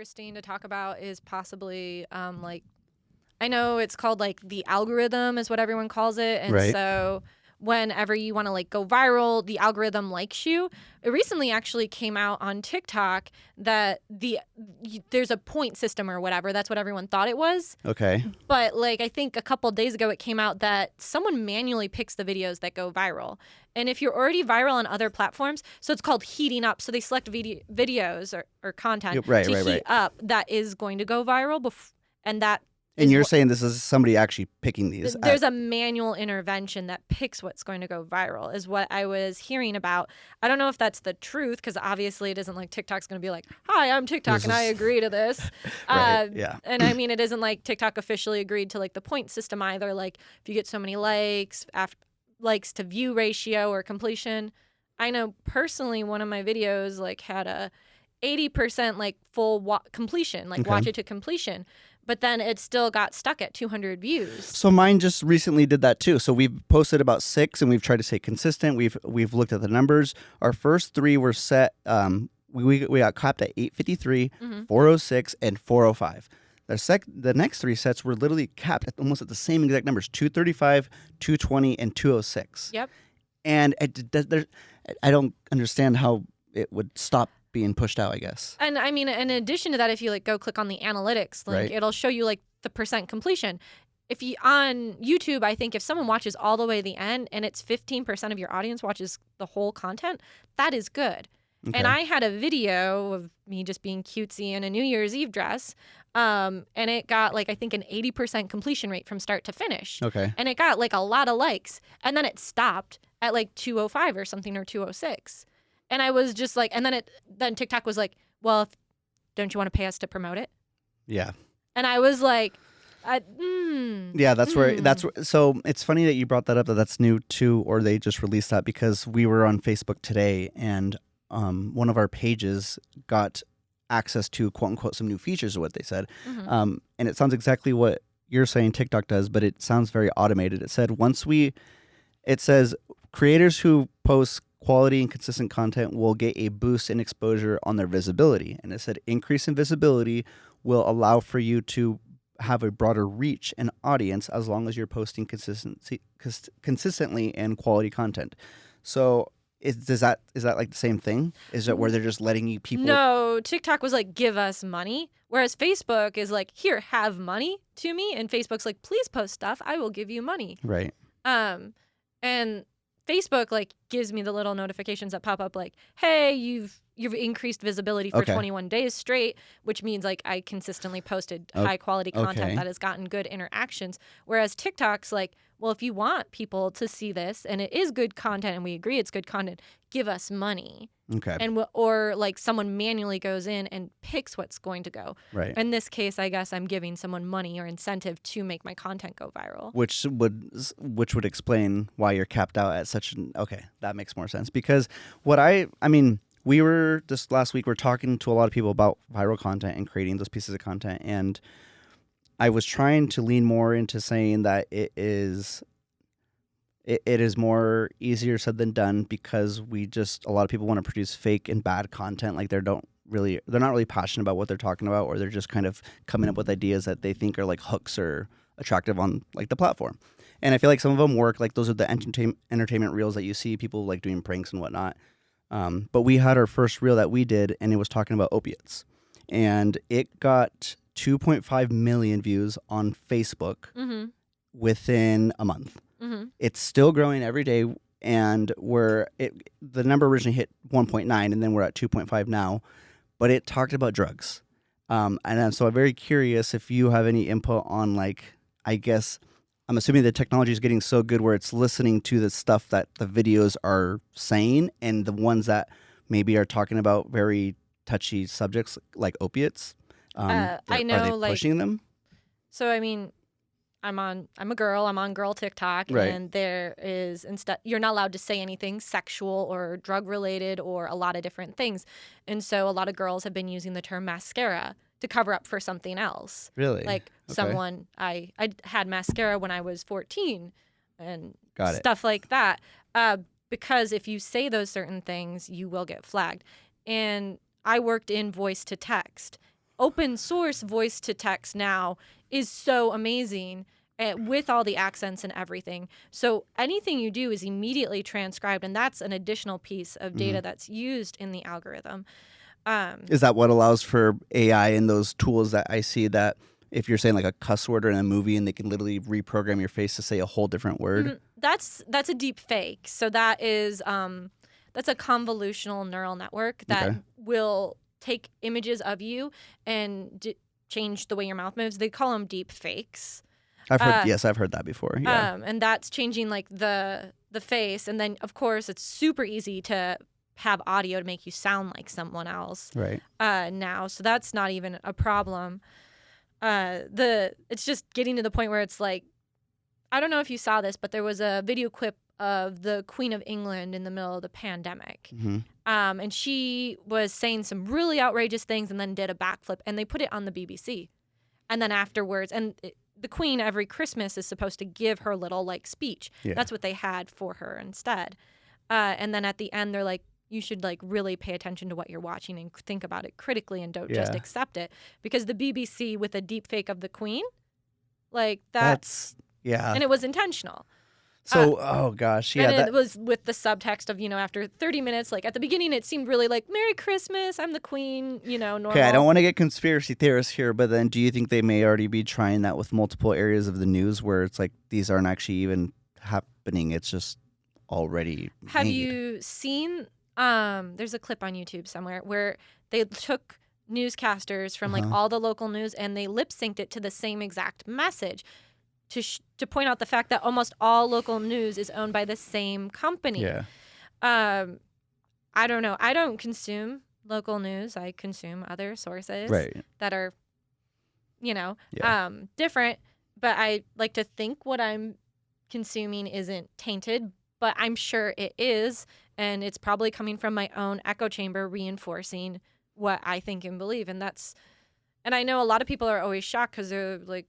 interesting to talk about is possibly like, I know it's called like the algorithm is what everyone calls it. And Right. so whenever you want to like go viral, the algorithm likes you. It recently actually came out on TikTok that there's a point system or whatever. That's what everyone thought it was. Okay. But like I think a couple of days ago it came out that someone manually picks the videos that go viral. And if you're already viral on other platforms, so it's called heating up. So they select videos or content Right, to right, heat right. up that is going to go viral. And that And is you're what, saying this is somebody actually picking these? there's a manual intervention that picks what's going to go viral is what I was hearing about. I don't know if that's the truth because obviously it isn't like TikTok's going to be like, hi, I'm TikTok This and I is- agree to this. Right, yeah. And I mean, it isn't like TikTok officially agreed to like the point system either. Like if you get so many likes, likes to view ratio or completion. I know personally one of my videos like had a 80% like full completion, like Okay. watch it to completion. But then it still got stuck at 200 views. So mine just recently did that too. So we've posted about 6, and we've tried to stay consistent. We've looked at the numbers. Our first 3 were set. We got capped at 853, 406, and 405. The next 3 sets were literally capped at almost at the same exact numbers: 235, 220, and 206. Yep. And I don't understand how it would stop being pushed out, I guess. And I mean, in addition to that, if you like go click on the analytics link, Right. it'll show you like the percent completion. If you on YouTube, I think if someone watches all the way to the end and it's 15% of your audience watches the whole content, that is good. Okay. And I had a video of me just being cutesy in a New Year's Eve dress, and it got like I think an 80% completion rate from start to finish. Okay. And it got like a lot of likes, and then it stopped at like 205 or something or 206. And I was just like, and then TikTok was like, well, don't you want to pay us to promote it? Yeah. And I was like, Yeah, that's where. So it's funny that you brought that up. That's new too, or they just released that because we were on Facebook today, and one of our pages got access to quote unquote some new features, of what they said, and it sounds exactly what you're saying TikTok does, but it sounds very automated. It says creators who post quality and consistent content will get a boost in exposure on their visibility. And it said increase in visibility will allow for you to have a broader reach and audience as long as you're posting consistently and quality content. So is that like the same thing? Is it where they're just letting you people? No, TikTok was like, give us money. Whereas Facebook is like, here, have money to me. And Facebook's like, please post stuff. I will give you money. Right. And Facebook like gives me the little notifications that pop up like, hey, you've increased visibility for 21 days straight, which means like I consistently posted high quality content that has gotten good interactions. Whereas TikTok's like, well, if you want people to see this and it is good content and we agree it's good content, give us money. Okay. And or like someone manually goes in and picks what's going to go. Right. In this case, I guess I'm giving someone money or incentive to make my content go viral. Which would explain why you're capped out at such an. Okay, that makes more sense because we were just last week. We're talking to a lot of people about viral content and creating those pieces of content, and I was trying to lean more into saying that it is more easier said than done because a lot of people want to produce fake and bad content. Like they're not really passionate about what they're talking about, or they're just kind of coming up with ideas that they think are like hooks or attractive on like the platform. And I feel like some of them work. Like those are the entertainment reels that you see people like doing pranks and whatnot. But we had our first reel that we did, and it was talking about opiates, and it got 2.5 million views on Facebook within a month. It's still growing every day, and the number originally hit 1.9, and then we're at 2.5 now. But it talked about drugs, so I'm very curious if you have any input on, like, I guess I'm assuming the technology is getting so good where it's listening to the stuff that the videos are saying, and the ones that maybe are talking about very touchy subjects like opiates. I know, are they like pushing them? So I mean, I'm a girl. I'm on girl TikTok, Right. and there is you're not allowed to say anything sexual or drug related or a lot of different things, and so a lot of girls have been using the term mascara to cover up for something else. Really? Like Okay. I had mascara when I was 14, and Got it. stuff like that. Because if you say those certain things, you will get flagged. And I worked in voice to text. open source voice to text now is so amazing with all the accents and everything. So anything you do is immediately transcribed, and that's an additional piece of data that's used in the algorithm. Is that what allows for AI and those tools that I see that if you're saying like a cuss word in a movie and they can literally reprogram your face to say a whole different word? That's a deep fake. So that is that's a convolutional neural network that will take images of you and change the way your mouth moves. They call them deep fakes. I've heard that before. Yeah. And that's changing like the face, and then of course it's super easy to have audio to make you sound like someone else. Right. Now, so that's not even a problem. It's just getting to the point where it's like, I don't know if you saw this, but there was a video clip of the Queen of England in the middle of the pandemic. And she was saying some really outrageous things and then did a backflip, and they put it on the BBC. And then afterwards, the Queen every Christmas is supposed to give her little like speech. Yeah. That's what they had for her instead. And then at the end, they're like, you should like really pay attention to what you're watching and think about it critically and don't just accept it. Because the BBC with a deep fake of the Queen, like that's and it was intentional. So, oh gosh, yeah. And it was with the subtext of, after 30 minutes, like at the beginning, it seemed really like, Merry Christmas, I'm the Queen, normal. Okay, I don't want to get conspiracy theorists here, but then do you think they may already be trying that with multiple areas of the news where it's like these aren't actually even happening? It's just already Have made. You seen, there's a clip on YouTube somewhere where they took newscasters from like all the local news and they lip synced it to the same exact message. To point out the fact that almost all local news is owned by the same company. Yeah. I don't know. I don't consume local news. I consume other sources that are, different. But I like to think what I'm consuming isn't tainted, but I'm sure it is. And it's probably coming from my own echo chamber reinforcing what I think and believe. And I know a lot of people are always shocked because they're like,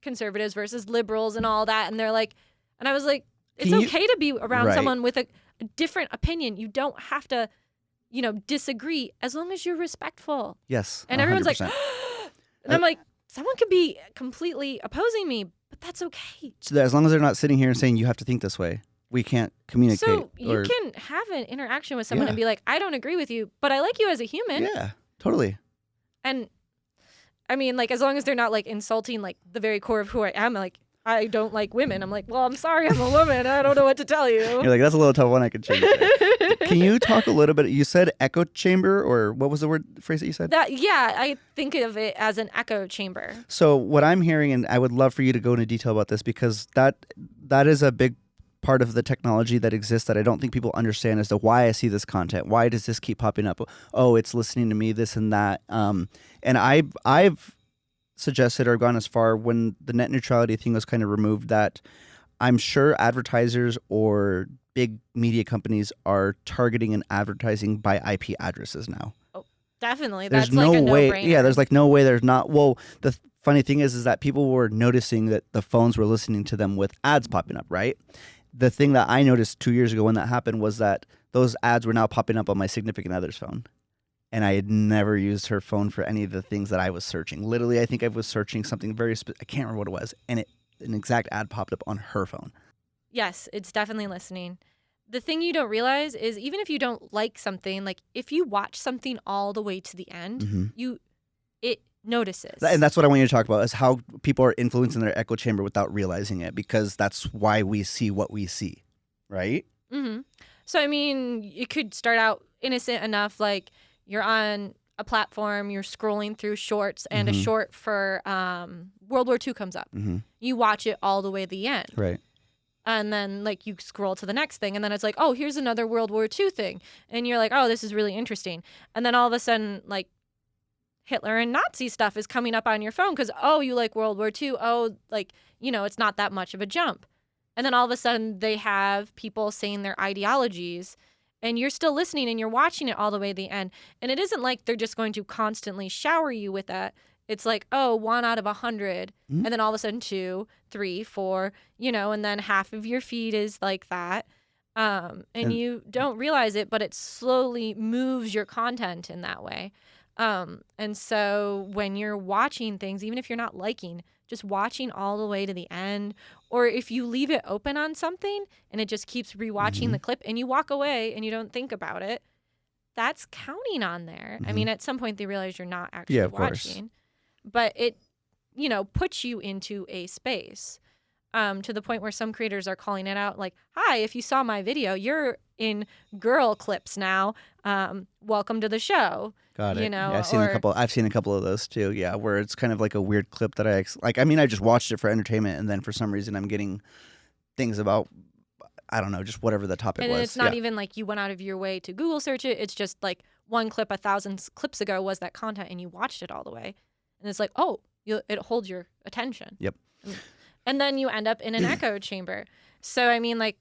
conservatives versus liberals and all that, and they're like, and I was like, it's okay to be around someone with a different opinion. You don't have to, disagree as long as you're respectful. Yes. And 100%. Everyone's like, and I'm like, someone could be completely opposing me, but that's okay. So that as long as they're not sitting here and saying you have to think this way, we can't communicate. So you can have an interaction with someone and be like, I don't agree with you, but I like you as a human. Yeah, totally. And I mean, like, as long as they're not, like, insulting, like, the very core of who I am, like, I don't like women. I'm like, well, I'm sorry, I'm a woman. I don't know what to tell you. You're like, that's a little tough one. I could change that. Can you talk a little bit? You said echo chamber, or what was the phrase that you said? I think of it as an echo chamber. So what I'm hearing, and I would love for you to go into detail about this, because that is a big part of the technology that exists that I don't think people understand as to why I see this content. Why does this keep popping up? Oh, it's listening to me, this and that. And I've suggested or gone as far when the net neutrality thing was kind of removed that I'm sure advertisers or big media companies are targeting and advertising by IP addresses now. Oh, definitely. There's That's like a way. no-brainer. Yeah, there's like no way there's not. Well, the funny thing is that people were noticing that the phones were listening to them with ads popping up, right? The thing that I noticed 2 years ago when that happened was that those ads were now popping up on my significant other's phone. And I had never used her phone for any of the things that I was searching. Literally, I think I was searching something very specific. I can't remember what it was. And an exact ad popped up on her phone. Yes, it's definitely listening. The thing you don't realize is even if you don't like something, like if you watch something all the way to the end, it notices. And that's what I want you to talk about, is how people are influencing their echo chamber without realizing it, because that's why we see what we see, right? Mm-hmm. So, I mean, it could start out innocent enough, like you're on a platform, you're scrolling through shorts, and a short for World War II comes up. You watch it all the way to the end. Right. And then, like, you scroll to the next thing, and then it's like, oh, here's another World War II thing. And you're like, oh, this is really interesting. And then all of a sudden, like, Hitler and Nazi stuff is coming up on your phone because, oh, you like World War II. Oh, like, it's not that much of a jump. And then all of a sudden, they have people saying their ideologies, and you're still listening, and you're watching it all the way to the end. And it isn't like they're just going to constantly shower you with that. It's like, oh, 1 out of 100, and then all of a sudden 2, 3, 4, and then half of your feed is like that. And you don't realize it, but it slowly moves your content in that way. And so when you're watching things, even if you're not liking, just watching all the way to the end, or if you leave it open on something and it just keeps rewatching the clip and you walk away and you don't think about it, that's counting on there. I mean, at some point they realize you're not actually watching, but it, puts you into a space. To the point where some creators are calling it out like, hi, if you saw my video, you're in girl clips now. Welcome to the show. Got it. Yeah, I've seen a couple of those too. Yeah, where it's kind of like a weird clip that I just watched it for entertainment, and then for some reason I'm getting things about, I don't know, just whatever the topic was. And it's not even like you went out of your way to Google search it. It's just like one clip 1,000 clips ago was that content, and you watched it all the way, and it's like, oh, it holds your attention. Yep. And then you end up in an echo chamber. So I mean, like,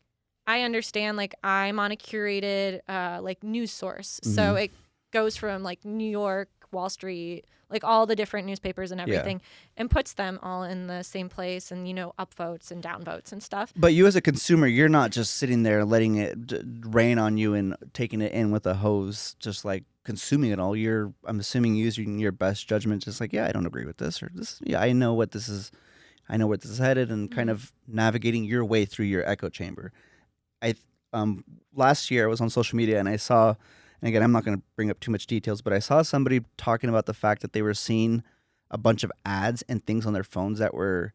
I understand, like, I'm on a curated like news source, so it goes from like New York, Wall Street, like all the different newspapers and everything, and puts them all in the same place, and upvotes and downvotes and stuff. But you as a consumer, you're not just sitting there letting it rain on you and taking it in with a hose, just like consuming it all. I'm assuming, using your best judgment, just like, I don't agree with this, or this. Yeah, I know what this is. I know where this is headed, and kind of navigating your way through your echo chamber. Last year I was on social media and I saw, and again, I'm not going to bring up too much details, but I saw somebody talking about the fact that they were seeing a bunch of ads and things on their phones that were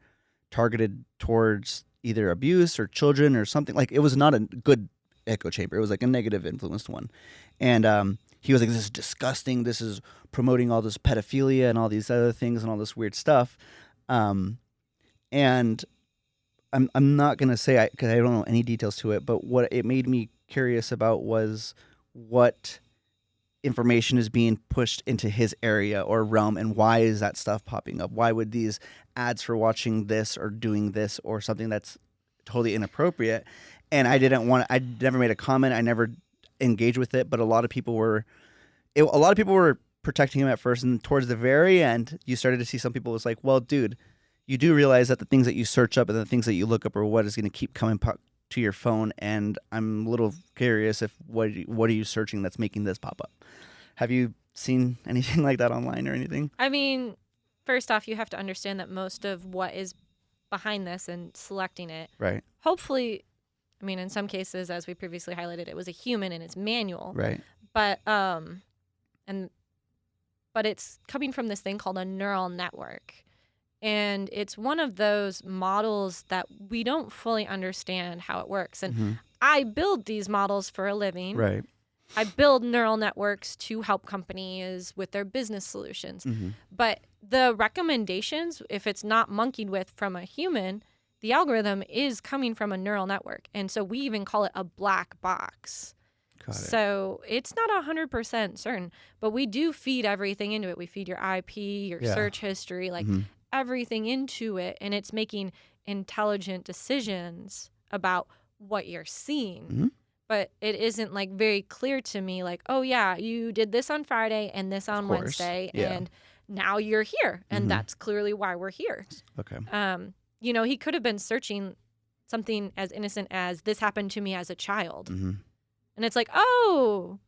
targeted towards either abuse or children or something. Like, it was not a good echo chamber. It was like a negative influenced one. And he was like, this is disgusting. This is promoting all this pedophilia and all these other things and all this weird stuff. And I'm not going to say, because I don't know any details to it, but what it made me curious about was what information is being pushed into his area or realm, and why is that stuff popping up? Why would these ads for watching this or doing this or something that's totally inappropriate? And I never made a comment. I never engaged with it, but a lot of people were protecting him at first, and towards the very end, you started to see some people was like, well, dude, you do realize that the things that you search up and the things that you look up are what is going to keep coming to your phone. And I'm a little curious if what are you searching that's making this pop up? Have you seen anything like that online or anything? I mean, first off, you have to understand that most of what is behind this and selecting it, right? Hopefully, I mean, in some cases, as we previously highlighted, it was a human and it's manual, right? But it's coming from this thing called a neural network. And it's one of those models that we don't fully understand how it works. And I build these models for a living. Right. I build neural networks to help companies with their business solutions. But the recommendations, if it's not monkeyed with from a human, the algorithm is coming from a neural network. And so we even call it a black box. So it's not 100% certain, but we do feed everything into it. We feed your IP, your search history, like everything into it, and it's making intelligent decisions about what you're seeing. But it isn't like very clear to me, like, oh yeah, you did this on Friday and this on Wednesday, and now you're here, and that's clearly why we're here. Okay. He could have been searching something as innocent as this happened to me as a child, and it's like, oh,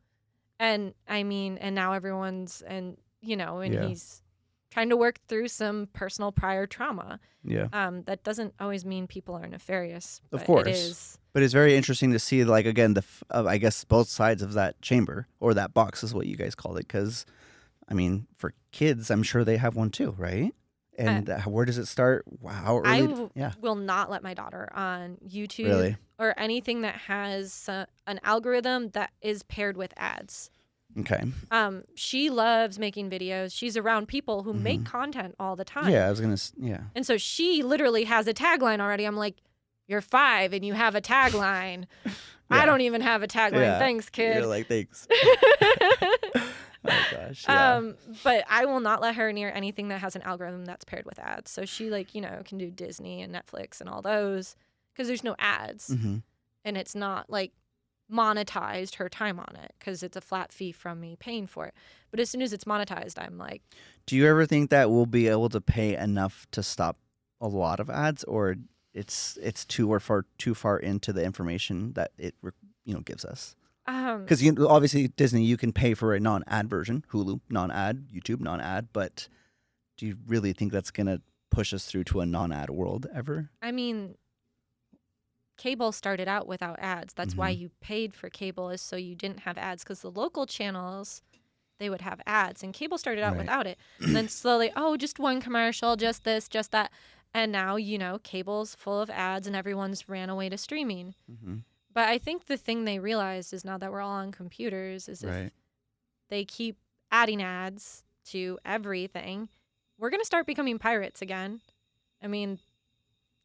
and I mean, and now everyone's he's trying to work through some personal prior trauma. Yeah. That doesn't always mean people are nefarious. Of course. It is. But it's very interesting to see, like, again, I guess both sides of that chamber, or that box is what you guys called it. Because, I mean, for kids, I'm sure they have one too, right? And where does it start? How early? I will not let my daughter on YouTube or anything that has an algorithm that is paired with ads. Okay. She loves making videos. She's around people who make content all the time. Yeah, And so she literally has a tagline already. I'm like, you're 5 and you have a tagline. I don't even have a tagline. Thanks, kid. You're like, thanks. Oh gosh. Yeah. But I will not let her near anything that has an algorithm that's paired with ads. So she can do Disney and Netflix and all those because there's no ads, and it's not like monetized her time on it because it's a flat fee from me paying for it. But as soon as it's monetized, I'm like, do you ever think that we'll be able to pay enough to stop a lot of ads, or it's too far into the information that it gives us? Because obviously Disney, you can pay for a non-ad version, Hulu non-ad, YouTube non-ad, but do you really think that's gonna push us through to a non-ad world ever? I mean, cable started out without ads. That's why you paid for cable, is so you didn't have ads, because the local channels, they would have ads, and cable started out without it. And then slowly, just one commercial, just this, just that. And now, cable's full of ads and everyone's ran away to streaming. But I think the thing they realized is, now that we're all on computers, is if they keep adding ads to everything, we're going to start becoming pirates again. I mean,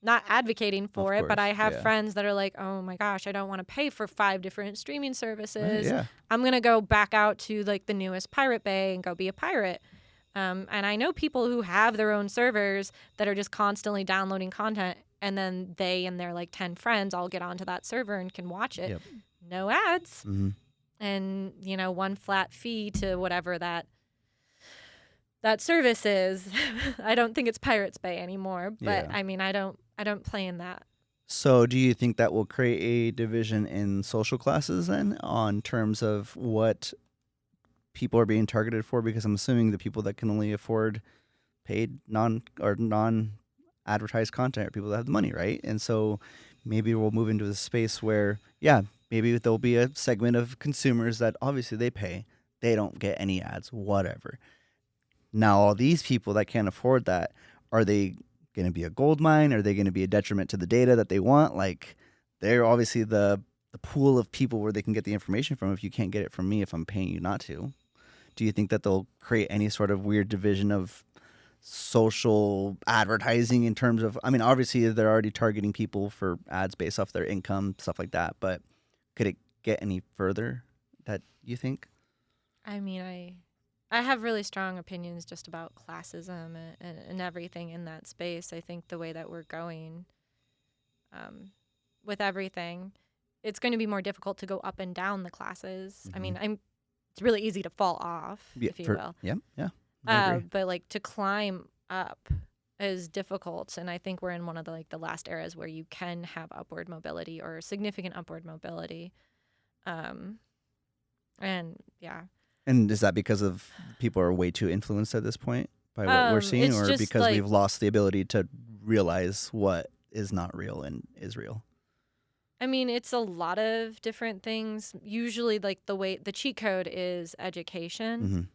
not advocating for it, but I have friends that are like, oh my gosh, I don't want to pay for 5 different streaming services. I'm going to go back out to like the newest Pirate Bay and go be a pirate. And I know people who have their own servers that are just constantly downloading content, and then they and their like 10 friends all get onto that server and can watch it. No ads. And, one flat fee to whatever that service is. I don't think it's Pirates Bay anymore, but I mean, I don't play in that. So do you think that will create a division in social classes then, on terms of what people are being targeted for? Because I'm assuming the people that can only afford paid non-advertised content are people that have the money, right? And so maybe we'll move into a space where, maybe there'll be a segment of consumers that obviously they pay. They don't get any ads, whatever. Now, all these people that can't afford that, are they going to be a gold mine? Are they going to be a detriment to the data that they want? Like, they're obviously the pool of people where they can get the information from if you can't get it from me if I'm paying you not to. Do you think that they'll create any sort of weird division of social advertising in terms of, I mean, obviously they're already targeting people for ads based off their income, stuff like that, but could it get any further, that you think? I mean, I have really strong opinions just about classism and everything in that space. I think the way that we're going with everything, it's going to be more difficult to go up and down the classes. I mean, it's really easy to fall off, if you will. But like to climb up is difficult, and I think we're in one of the last eras where you can have upward mobility or significant upward mobility. And is that because of people are way too influenced at this point by what we're seeing, or because we've lost the ability to realize what is not real and is real? I mean, it's a lot of different things. Usually, the cheat code is education.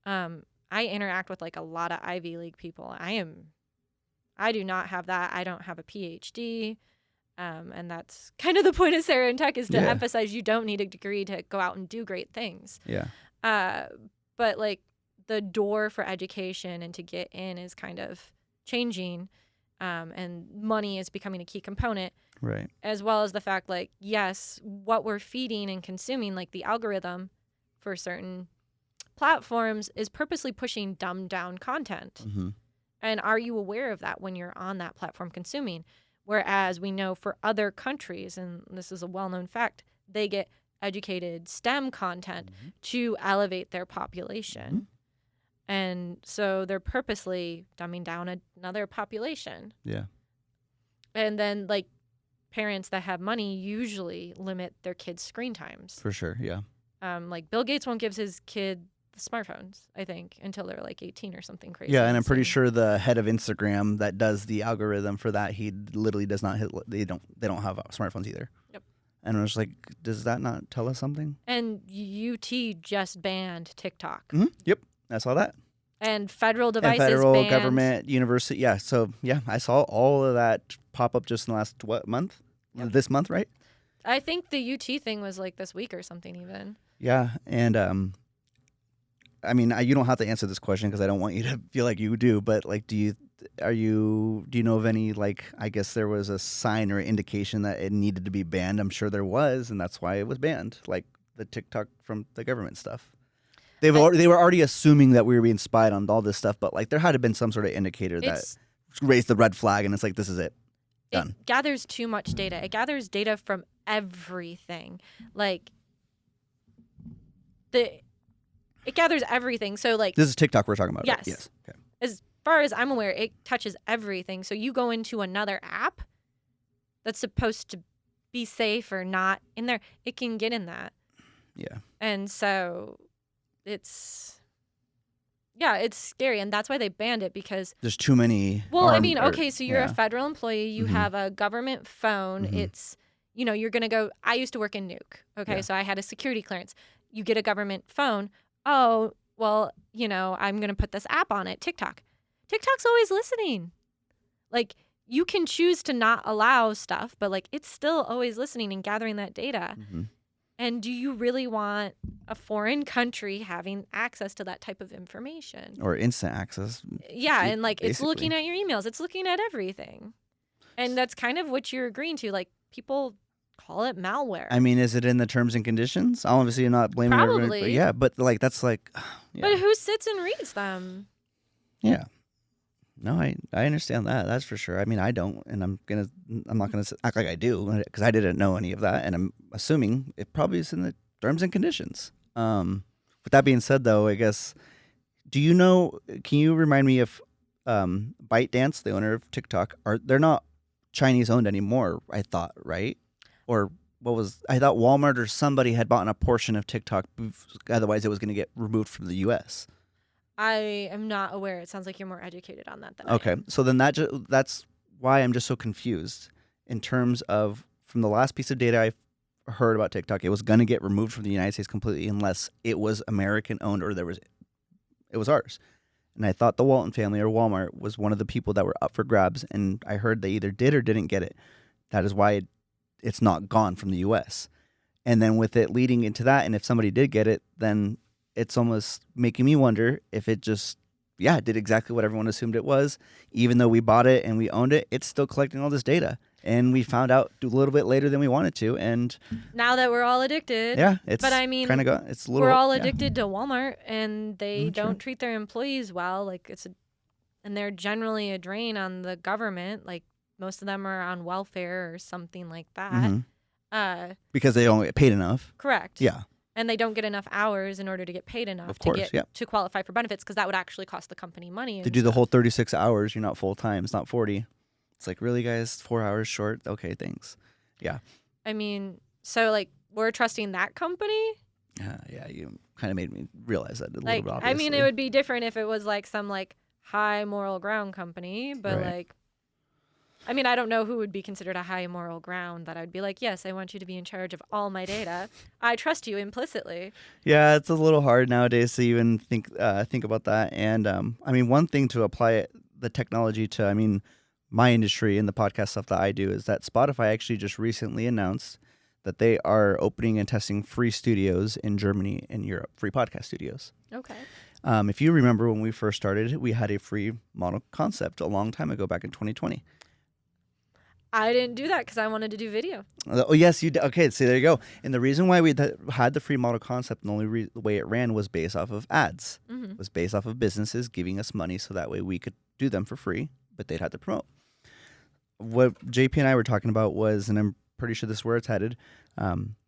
I interact with a lot of Ivy League people. I do not have that. I don't have a PhD. And that's kind of the point of Sarah in Tech, is to emphasize you don't need a degree to go out and do great things. But the door for education and to get in is kind of changing, and money is becoming a key component. Right. As well as the fact, yes, what we're feeding and consuming, the algorithm for certain platforms is purposely pushing dumbed down content. And are you aware of that when you're on that platform consuming? Whereas we know for other countries, and this is a well-known fact, they get educated STEM content to elevate their population. And so they're purposely dumbing down another population. And then parents that have money usually limit their kids' screen times. For sure, Bill Gates won't give his kid smartphones, I think, until they're 18 or something crazy. Yeah, and I'm pretty sure the head of Instagram that does the algorithm for that, he literally does not they don't have smartphones either. And I was like, does that not tell us something? And UT just banned TikTok. Yep, I saw that. And federal devices federal banned. Government, university, So I saw all of that pop up just in the last month? This month, right? I think the UT thing was this week or something even. Yeah, and I mean, you don't have to answer this question because I don't want you to feel like you do. But do you know of any I guess there was a sign or indication that it needed to be banned? I'm sure there was, and that's why it was banned. The TikTok from the government stuff. They were already assuming that we were being spied on all this stuff, but there had to have been some sort of indicator that raised the red flag, and it's this is it. Done. It gathers too much data. It gathers data from everything. It gathers everything. So this is TikTok we're talking about. Yes. Right? Yes. Okay. As far as I'm aware, it touches everything. So you go into another app that's supposed to be safe or not in there, it can get in that. Yeah. And so it's scary. And that's why they banned it, because there's too many. Well, I mean, okay, so you're a yeah. federal employee. You have a government phone. It's, you're going to go. I used to work in Nuke. Okay, so I had a security clearance. You get a government phone. Oh, well, I'm going to put this app on it, TikTok. TikTok's always listening. Like, you can choose to not allow stuff, but like it's still always listening and gathering that data. And do you really want a foreign country having access to that type of information? Or instant access. Yeah, and like it's looking at your emails. It's looking at everything. And that's kind of what you're agreeing to. Like, people call it malware. I mean, is it in the terms and conditions? Obviously, you're not blaming everybody. But yeah, but like that's like... Yeah. But who sits and reads them? Yeah. No, I understand that. That's for sure. I mean, I don't, and I'm not gonna act like I do, because I didn't know any of that, and I'm assuming it probably is in the terms and conditions. With that being said, though, I guess, can you remind me if ByteDance, the owner of TikTok, they're not Chinese owned anymore? I thought, right? Or I thought Walmart or somebody had bought a portion of TikTok, otherwise it was going to get removed from the U.S. I am not aware. It sounds like you're more educated on that than I am. So then that's why I'm just so confused in terms of, from the last piece of data I heard about TikTok, it was going to get removed from the United States completely unless it was American owned or it was ours. And I thought the Walton family or Walmart was one of the people that were up for grabs, and I heard they either did or didn't get it. That is why it's not gone from the U.S. And then with it leading into that, and if somebody did get it, then it's almost making me wonder if it just, did exactly what everyone assumed it was. Even though we bought it and we owned it, it's still collecting all this data. And we found out a little bit later than we wanted to. And now that we're all addicted. Yeah, it's kind of it's a little. We're all addicted to Walmart, and they don't treat their employees well. Like, and they're generally a drain on the government. Like, most of them are on welfare or something like that. Because they don't get paid enough. Correct. Yeah. And they don't get enough hours in order to get paid enough to qualify for benefits, because that would actually cost the company money. To do the whole 36 hours, you're not full time. It's not 40. It's like, really, guys? 4 hours short? Okay, thanks. Yeah. I mean, so like, we're trusting that company? Yeah, you kind of made me realize that a little bit, obviously. I mean, it would be different if it was like some like high moral ground company, but like, I mean, I don't know who would be considered a high moral ground that I'd be like, yes, I want you to be in charge of all my data. I trust you implicitly. Yeah, it's a little hard nowadays to even think about that. And I mean, one thing to apply the technology to, I mean, my industry and the podcast stuff that I do, is that Spotify actually just recently announced that they are opening and testing free studios in Germany and Europe, free podcast studios. Okay. If you remember when we first started, we had a free model concept a long time ago, back in 2020. I didn't do that because I wanted to do video. Oh, yes, you did. Okay, so there you go. And the reason why we had the free model concept, and the only way it ran was based off of ads. It was based off of businesses giving us money so that way we could do them for free, but they'd have to promote. What JP and I were talking about was, and I'm pretty sure this is where it's headed,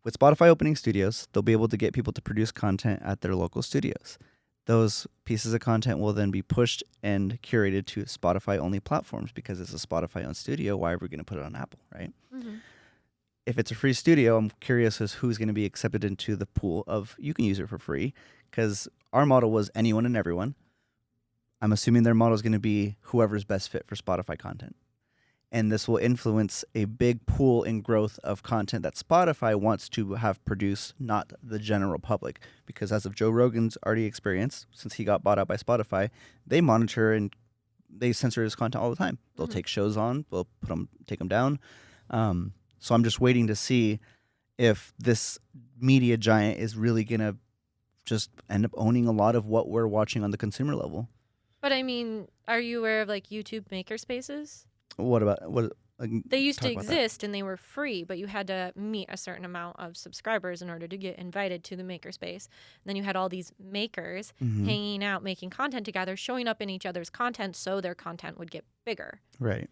with Spotify opening studios, they'll be able to get people to produce content at their local studios. Those pieces of content will then be pushed and curated to Spotify-only platforms, because it's a Spotify-owned studio. Why are we going to put it on Apple, right? If it's a free studio, I'm curious as who's going to be accepted into the pool of you can use it for free, because our model was anyone and everyone. I'm assuming their model is going to be whoever's best fit for Spotify content. And this will influence a big pool in growth of content that Spotify wants to have produced, not the general public. Because as of Joe Rogan's already experienced, since he got bought out by Spotify, they monitor and they censor his content all the time. They'll take shows on, they'll take them down. So I'm just waiting to see if this media giant is really going to just end up owning a lot of what we're watching on the consumer level. But I mean, are you aware of like YouTube makerspaces? What about they used to exist and they were free, but you had to meet a certain amount of subscribers in order to get invited to the makerspace. And then you had all these makers hanging out, making content together, showing up in each other's content so their content would get bigger. Right.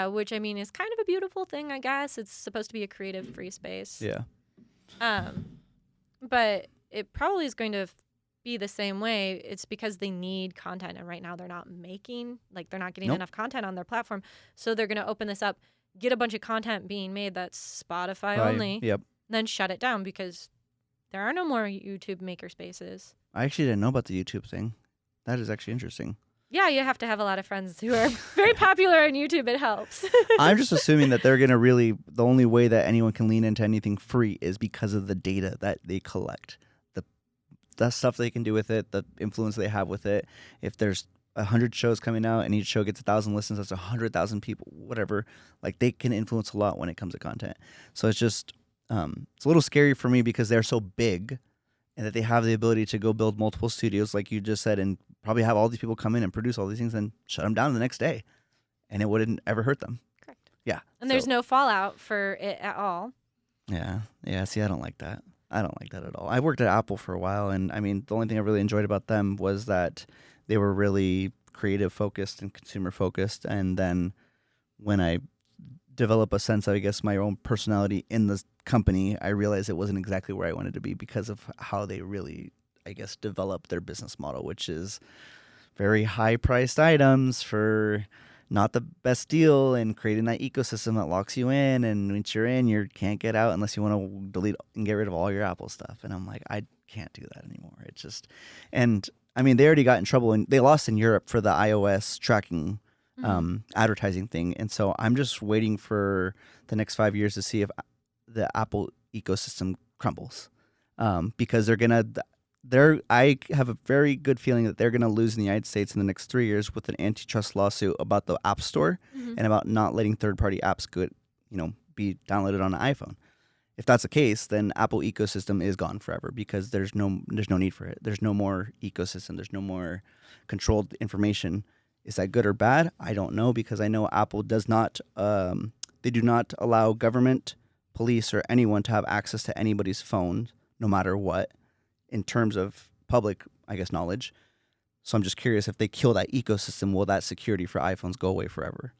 Which, I mean, is kind of a beautiful thing, I guess. It's supposed to be a creative free space. Yeah. But it probably is going to be the same way. It's because they need content, and right now they're not making, like, they're not getting enough content on their platform, so they're going to open this up, get a bunch of content being made that's Spotify only, then shut it down because There are no more YouTube maker spaces. I actually didn't know about the YouTube thing. That is actually interesting. Yeah, you have to have a lot of friends who are very popular on YouTube. It helps. I'm just assuming that they're going to the only way that anyone can lean into anything free is because of the data that they collect. The stuff they can do with it, the influence they have with it. If there's 100 shows coming out and each show gets 1,000 listens, that's 100,000 people, whatever. Like, they can influence a lot when it comes to content. So it's just, it's a little scary for me because they're so big and that they have the ability to go build multiple studios, like you just said, and probably have all these people come in and produce all these things and shut them down the next day. And it wouldn't ever hurt them. Correct. Yeah. And there's no fallout for it at all. Yeah. Yeah. See, I don't like that. I don't like that at all. I worked at Apple for a while, and I mean, the only thing I really enjoyed about them was that they were really creative focused and consumer focused. And then when I develop a sense of, I guess, my own personality in the company, I realized it wasn't exactly where I wanted to be because of how they really, I guess, developed their business model, which is very high priced items for not the best deal, and creating that ecosystem that locks you in, and once you're in, you can't get out unless you want to delete and get rid of all your Apple stuff. And I'm like, I can't do that anymore. It's just, and I mean, they already got in trouble and they lost in Europe for the iOS tracking advertising thing. And so I'm just waiting for the next 5 years to see if the Apple ecosystem crumbles, because I have a very good feeling that they're going to lose in the United States in the next 3 years with an antitrust lawsuit about the App Store and about not letting third-party apps be downloaded on an iPhone. If that's the case, then Apple ecosystem is gone forever because there's no need for it. There's no more ecosystem. There's no more controlled information. Is that good or bad? I don't know, because I know Apple does not. They do not allow government, police, or anyone to have access to anybody's phone, no matter what, in terms of public, I guess, knowledge. So I'm just curious, if they kill that ecosystem, will that security for iPhones go away forever?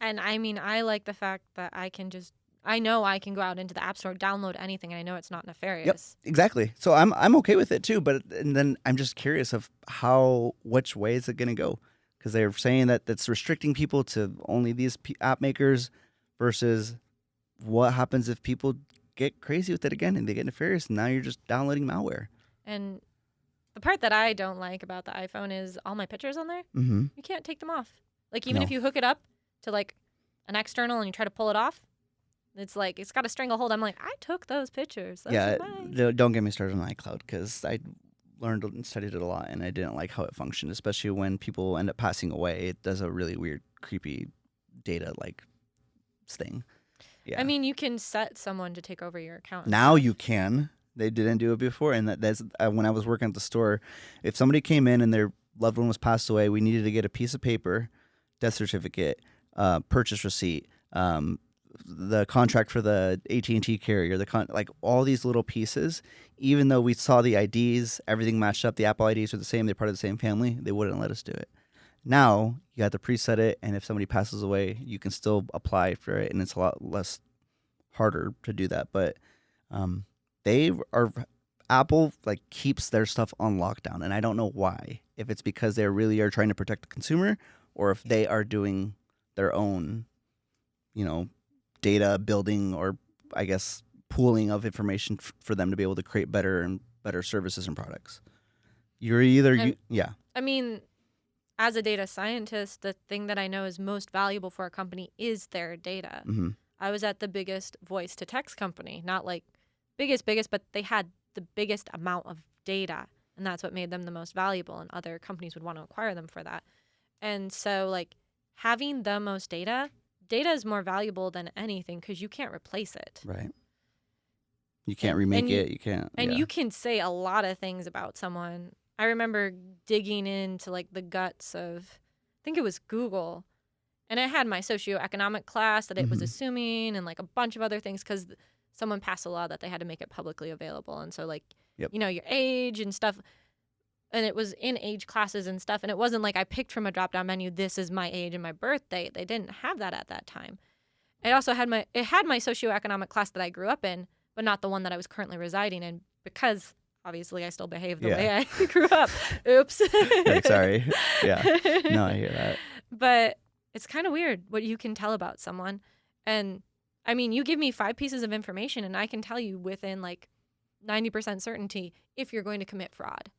And I mean, I like the fact that I know I can go out into the App Store, download anything, and I know it's not nefarious. Yep, exactly. So I'm okay with it too, and then I'm just curious of which way is it going to go? Because they're saying that that's restricting people to only these app makers, versus what happens if people get crazy with it again and they get nefarious, and now you're just downloading malware. And the part that I don't like about the iPhone is all my pictures on there. Mm-hmm. You can't take them off. Like, even if you hook it up to like an external and you try to pull it off, it's like it's got a stranglehold. I'm like, I took those pictures. That's Don't get me started on iCloud, because I learned and studied it a lot, and I didn't like how it functioned, especially when people end up passing away. It does a really weird, creepy data thing. Yeah. I mean, you can set someone to take over your account. Now you can. They didn't do it before, and that's when I was working at the store. If somebody came in and their loved one was passed away, we needed to get a piece of paper, death certificate, purchase receipt, the contract for the AT&T carrier, all these little pieces. Even though we saw the IDs, everything matched up, the Apple IDs were the same, they're part of the same family, they wouldn't let us do it. Now you have to preset it, and if somebody passes away, you can still apply for it, and it's a lot less harder to do that. But Apple keeps their stuff on lockdown, and I don't know why. If it's because they really are trying to protect the consumer, or if they are doing their own, data building, or I guess pooling of information for them to be able to create better services and products. I mean, as a data scientist, the thing that I know is most valuable for a company is their data. Mm-hmm. I was at the biggest voice to text company, not biggest, but they had the biggest amount of data, and that's what made them the most valuable, and other companies would want to acquire them for that. And so having the most data is more valuable than anything, because you can't replace it. Right. You can't remake it. You can't. And you can say a lot of things about someone. I remember digging into the guts of, I think it was Google, and I had my socioeconomic class that it was assuming, and a bunch of other things, because someone passed a law that they had to make it publicly available. And so your age and stuff, and it was in age classes and stuff. And it wasn't I picked from a drop-down menu, this is my age and my birth date. They didn't have that at that time. It also had my socioeconomic class that I grew up in, but not the one that I was currently residing in, because obviously I still behave the way I grew up. Oops. Sorry. Yeah. No, I hear that. But it's kind of weird what you can tell about someone. And I mean, you give me 5 pieces of information and I can tell you within 90% certainty if you're going to commit fraud.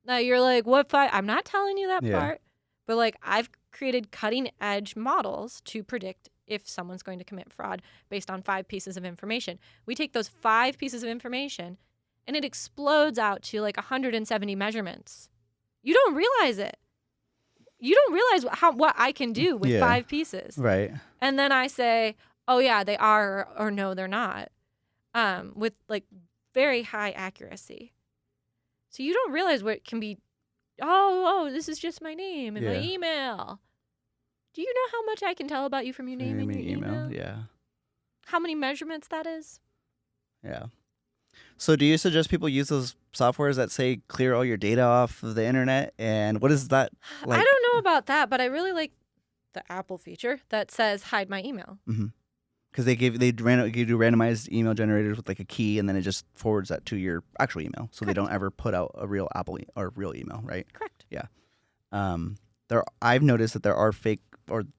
Now you're like, what? I'm not telling you that part, but like I've created cutting edge models to predict if someone's going to commit fraud based on 5 pieces of information. We take those 5 pieces of information and it explodes out to like 170 measurements. You don't realize it. You don't realize what I can do with 5 pieces. Right. And then I say, oh yeah, they are, or no, they're not, with like very high accuracy. So you don't realize what can be, this is just my name and my email. Do you know how much I can tell about you from your name and your email? Yeah. How many measurements that is? Yeah. So do you suggest people use those softwares that say clear all your data off of the internet? And what is that like? I don't know about that, but I really like the Apple feature that says hide my email. Because they do randomized email generators with like a key, and then it just forwards that to your actual email. So Correct. They don't ever put out a real Apple or real email, right? Correct. Yeah. I've noticed that there are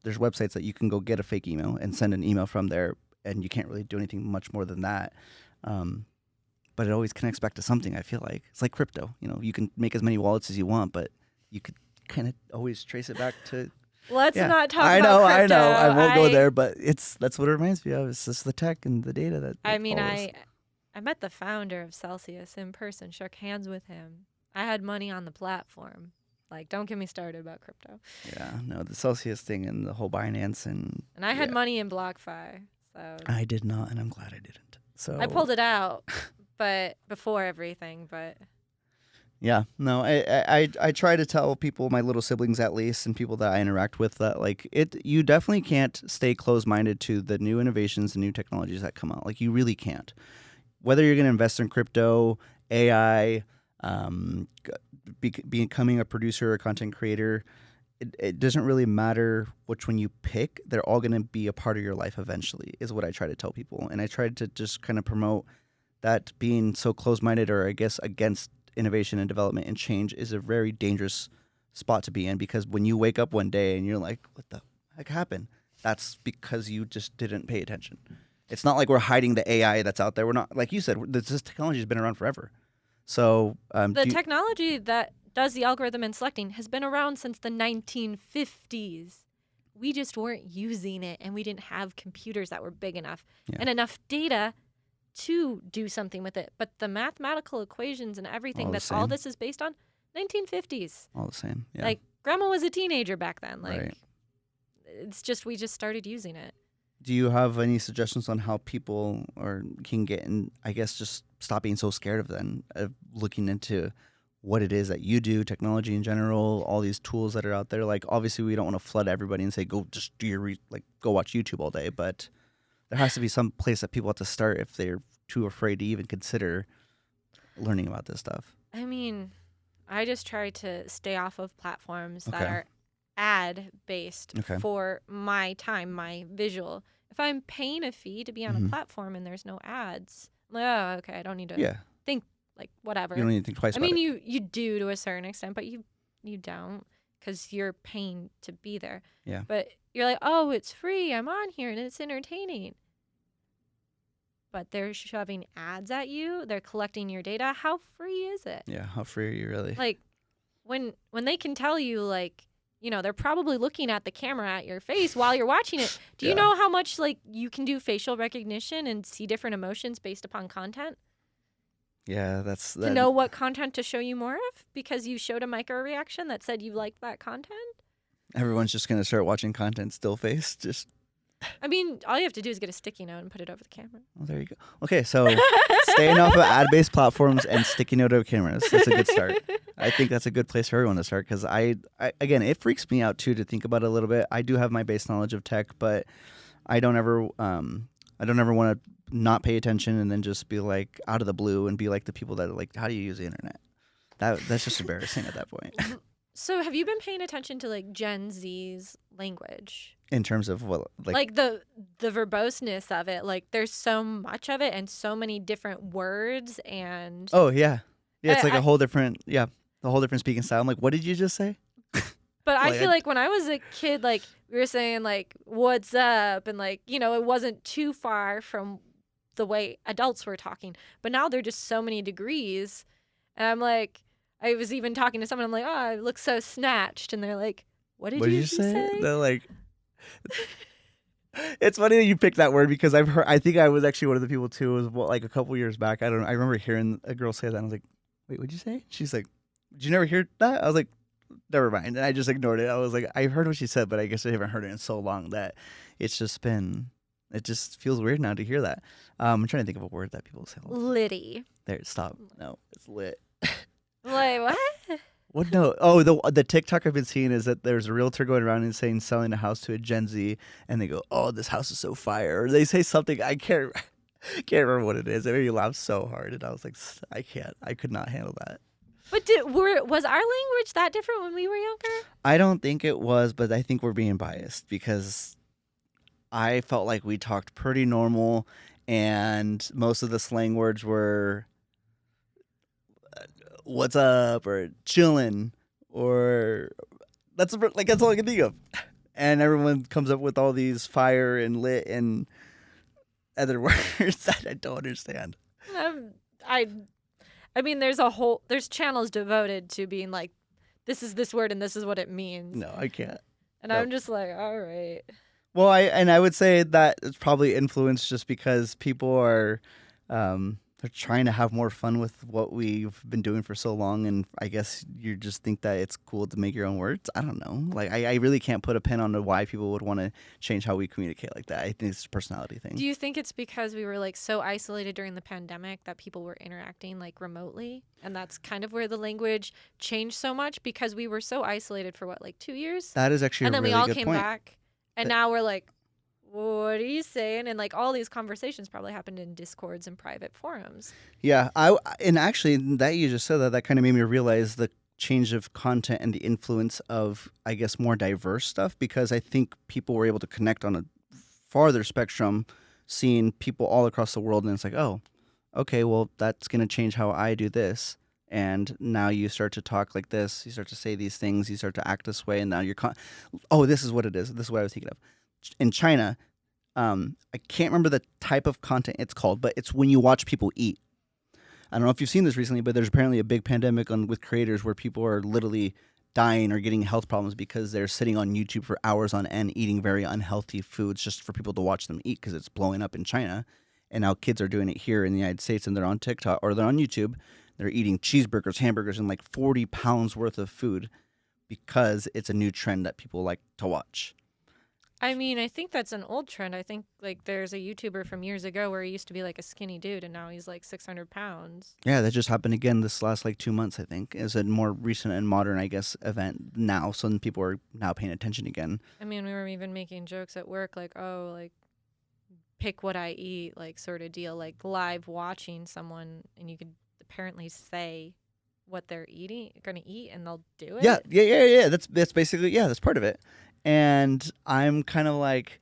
there's websites that you can go get a fake email and send an email from there, and you can't really do anything much more than that. But it always connects back to something, I feel like. It's like crypto. You can make as many wallets as you want, but you could kind of always trace it back to... Let's not talk about crypto. I know. I won't go there, but that's what it reminds me of. It's just the tech and the data that... I met the founder of Celsius in person, shook hands with him. I had money on the platform. Like, don't get me started about crypto. Yeah, no, the Celsius thing and the whole Binance and... And I had money in BlockFi, so... I did not, and I'm glad I didn't. So I pulled it out. But before everything, but yeah, no, I try to tell people, my little siblings at least, and people that I interact with, that like you definitely can't stay closed-minded to the new innovations and new technologies that come out. Like you really can't. Whether you're going to invest in crypto, AI, becoming a producer or content creator, it doesn't really matter which one you pick. They're all going to be a part of your life eventually, is what I try to tell people. And I try to just kind of promote that being so close-minded, or I guess against innovation and development and change, is a very dangerous spot to be in, because when you wake up one day and you're like, what the heck happened? That's because you just didn't pay attention. It's not like we're hiding the AI that's out there. We're not, like you said, this technology has been around forever. So the technology that does the algorithm and selecting has been around since the 1950s. We just weren't using it, and we didn't have computers that were big enough and enough data to do something with it. But the mathematical equations and everything all this is based on, 1950s. All the same, yeah. Like, Grandma was a teenager back then. Like, right. It's just, we just started using it. Do you have any suggestions on how people can get in, I guess, just stop being so scared of looking into what it is that you do, technology in general, all these tools that are out there? Like, obviously, we don't want to flood everybody and say, go just do go watch YouTube all day, but there has to be some place that people have to start if they're too afraid to even consider learning about this stuff. I mean, I just try to stay off of platforms that are ad-based for my time, my visual. If I'm paying a fee to be on a platform and there's no ads, I'm like, oh, okay, I don't need to think, like, whatever. You don't need to think twice about it. You do to a certain extent, but you don't, because you're paying to be there. Yeah. But you're like, oh, it's free. I'm on here and it's entertaining. But they're shoving ads at you. They're collecting your data. How free is it? Yeah, how free are you really? Like, when they can tell you, like, they're probably looking at the camera at your face while you're watching it. Do you know how much, like, you can do facial recognition and see different emotions based upon content? Yeah, to know what content to show you more of, because you showed a micro reaction that said you liked that content? Everyone's just going to start watching content still face. I mean, all you have to do is get a sticky note and put it over the camera. Well, there you go. Okay, so staying off of ad-based platforms and sticky note over cameras. That's a good start. I think that's a good place for everyone to start, because I again, it freaks me out too to think about it a little bit. I do have my base knowledge of tech, but I don't ever want to not pay attention and then just be like out of the blue and be like the people that are like, how do you use the internet? That's just embarrassing at that point. So have you been paying attention to, like, Gen Z's language? In terms of what, like the verboseness of it, like, there's so much of it and so many different words and... Oh, yeah. Yeah, it's like a whole different speaking style. I'm like, what did you just say? But I feel like when I was a kid, like, we were saying, like, what's up? And, like, it wasn't too far from the way adults were talking. But now there are just so many degrees. And I'm like, I was even talking to someone, I'm like, oh, I look so snatched. And they're like, what did you say? They're like, it's funny that you picked that word because I think I was actually one of the people too. It was like a couple years back. I don't know. I remember hearing a girl say that. And I was like, wait, what'd you say? She's like, did you never hear that? I was like, never mind. And I just ignored it. I was like, I heard what she said, but I guess I haven't heard it in so long that it just feels weird now to hear that. I'm trying to think of a word that people say. Liddy. There, stop. No, it's lit. Like, what? What? No. Oh, the TikTok I've been seeing is that there's a realtor going around and saying selling a house to a Gen Z, and they go, "Oh, this house is so fire." Or they say something I can't remember what it is. It made me laugh so hard, and I was like, I could not handle that. But was our language that different when we were younger? I don't think it was, but I think we're being biased because I felt like we talked pretty normal, and most of the slang words were "what's up" or "chillin'" or that's all I can think of. And everyone comes up with all these fire and lit and other words that I don't understand. I mean, there's channels devoted to being like, this is this word and this is what it means. No, I can't. And nope. I'm just like, all right. Well, I would say that it's probably influenced just because people are they're trying to have more fun with what we've been doing for so long, and I guess you just think that it's cool to make your own words. I don't know. Like I really can't put a pin on why people would want to change how we communicate like that. I think it's a personality thing. Do you think it's because we were like so isolated during the pandemic that people were interacting like remotely, and that's kind of where the language changed so much because we were so isolated for what, like 2 years? That is actually and a then really we all good came point. back, and now we're like, what are you saying? And like all these conversations probably happened in Discords and private forums. Yeah, and actually that you just said that kind of made me realize the change of content and the influence of, I guess, more diverse stuff, because I think people were able to connect on a farther spectrum, seeing people all across the world, and it's like, oh, okay, well, that's going to change how I do this. And now you start to talk like this, you start to say these things, you start to act this way, and now oh, this is what it is. This is what I was thinking of. In China, I can't remember the type of content it's called, but it's when you watch people eat. I don't know if you've seen this recently, but there's apparently a big pandemic with creators where people are literally dying or getting health problems because they're sitting on YouTube for hours on end eating very unhealthy foods just for people to watch them eat because it's blowing up in China. And now kids are doing it here in the United States, and they're on TikTok or they're on YouTube. They're eating cheeseburgers, hamburgers, and like 40 pounds worth of food because it's a new trend that people like to watch. I mean, I think that's an old trend. I think like there's a YouTuber from years ago where he used to be like a skinny dude and now he's like 600 pounds. Yeah, that just happened again this last like 2 months, I think. It's a more recent and modern, I guess, event now. So people are now paying attention again. I mean, we were even making jokes at work like, oh, like pick what I eat, like sort of deal, like live watching someone, and you could apparently say what they're going to eat and they'll do it. Yeah. That's basically, that's part of it. And I'm kind of like,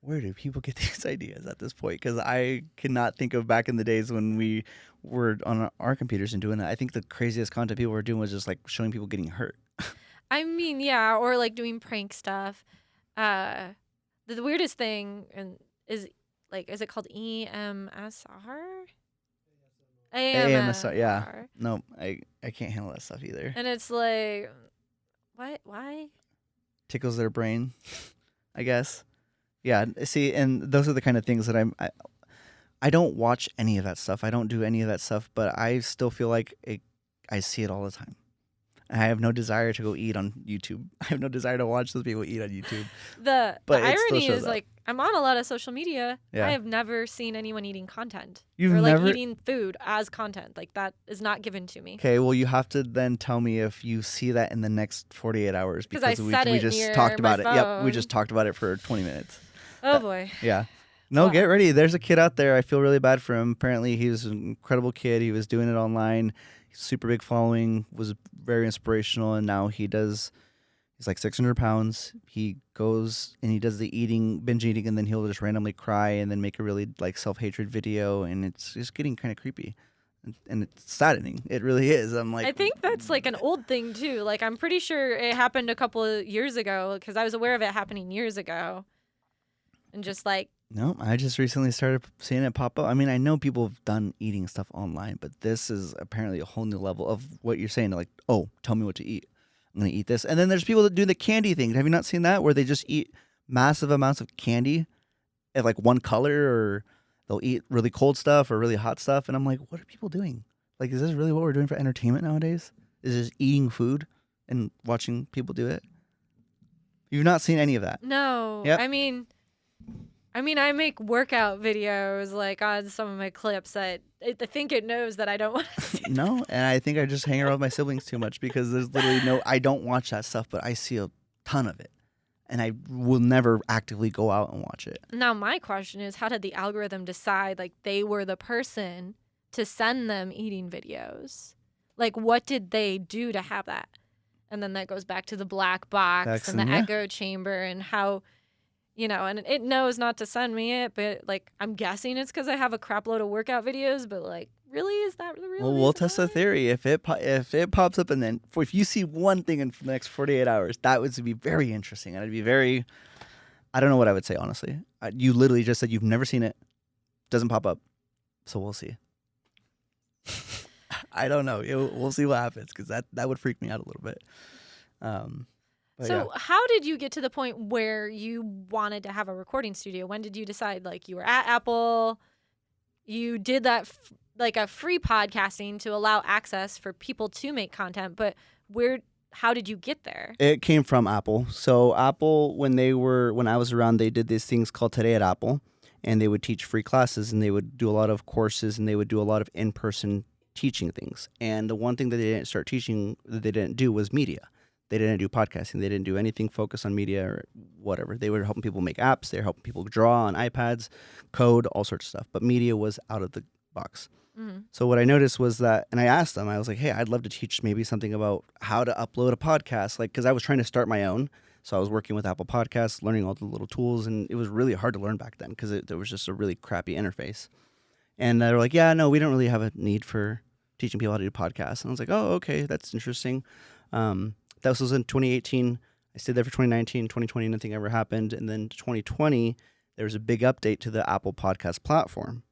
where do people get these ideas at this point? Because I cannot think of back in the days when we were on our computers and doing that. I think the craziest content people were doing was just like showing people getting hurt. I mean, yeah, or like doing prank stuff. The weirdest thing is like, is it called EMSR? AMSR, yeah. No, I can't handle that stuff either. And it's like, what? Why? Tickles their brain, I guess. Yeah, see, and those are the kind of things that I don't watch any of that stuff. I don't do any of that stuff, but I still feel like I see it all the time. I have no desire to go eat on YouTube. I have no desire to watch those people eat on YouTube. The irony is, like, I'm on a lot of social media. Yeah. I have never seen anyone eating content. Eating food as content. Like, that is not given to me. Okay, well, you have to then tell me if you see that in the next 48 hours. Because we just talked about it. Phone. Yep, we just talked about it for 20 minutes. Oh, boy. Yeah. No, get ready. There's a kid out there. I feel really bad for him. Apparently, he's an incredible kid. He was doing it online. Super big following, was very inspirational, and now he's like 600 pounds. He goes and he does the binge eating, and then he'll just randomly cry and then make a really like self-hatred video, and it's just getting kind of creepy. And it's saddening. It really is. I'm like, I think that's like an old thing too. Like, I'm pretty sure it happened a couple of years ago because I was aware of it happening years ago. And just like No, I just recently started seeing it pop up. I mean, I know people have done eating stuff online, but this is apparently a whole new level of what you're saying. Like, oh, tell me what to eat. I'm going to eat this. And then there's people that do the candy thing. Have you not seen that? Where they just eat massive amounts of candy at like one color, or they'll eat really cold stuff or really hot stuff. And I'm like, what are people doing? Like, is this really what we're doing for entertainment nowadays? Is just eating food and watching people do it? You've not seen any of that? No. Yep. I mean, I make workout videos like on some of my clips that I think it knows that I don't want to see. No, and I think I just hang around with my siblings too much because there's literally I don't watch that stuff, but I see a ton of it. And I will never actively go out and watch it. Now, my question is, how did the algorithm decide like they were the person to send them eating videos? Like, what did they do to have that? And then that goes back to the black box and the echo chamber and how, and it knows not to send me it, but like, I'm guessing it's because I have a crap load of workout videos, but like, really, is that the real reason? We'll test the theory. If it pops up, and then if you see one thing in the next 48 hours, that would be very interesting. And it'd be very, I don't know what I would say, honestly. You literally just said you've never seen it. Doesn't pop up. So we'll see. I don't know. We'll see what happens, because that would freak me out a little bit. So how did you get to the point where you wanted to have a recording studio? When did you decide, like, you were at Apple, you did that like a free podcasting to allow access for people to make content, but how did you get there? It came from Apple. So Apple, when I was around, they did these things called Today at Apple, and they would teach free classes, and they would do a lot of courses, and they would do a lot of in-person teaching things. And the one thing that they didn't do was media. They didn't do podcasting. They didn't do anything focused on media or whatever. They were helping people make apps. They were helping people draw on iPads, code, all sorts of stuff. But media was out of the box. Mm-hmm. So what I noticed was that, and I asked them, I was like, hey, I'd love to teach maybe something about how to upload a podcast. Like, because I was trying to start my own. So I was working with Apple Podcasts, learning all the little tools. And it was really hard to learn back then because there was just a really crappy interface. And they were like, yeah, no, we don't really have a need for teaching people how to do podcasts. And I was like, oh, okay, that's interesting. That was in 2018. I stayed there for 2019, 2020, nothing ever happened. And then 2020, there was a big update to the Apple Podcast platform.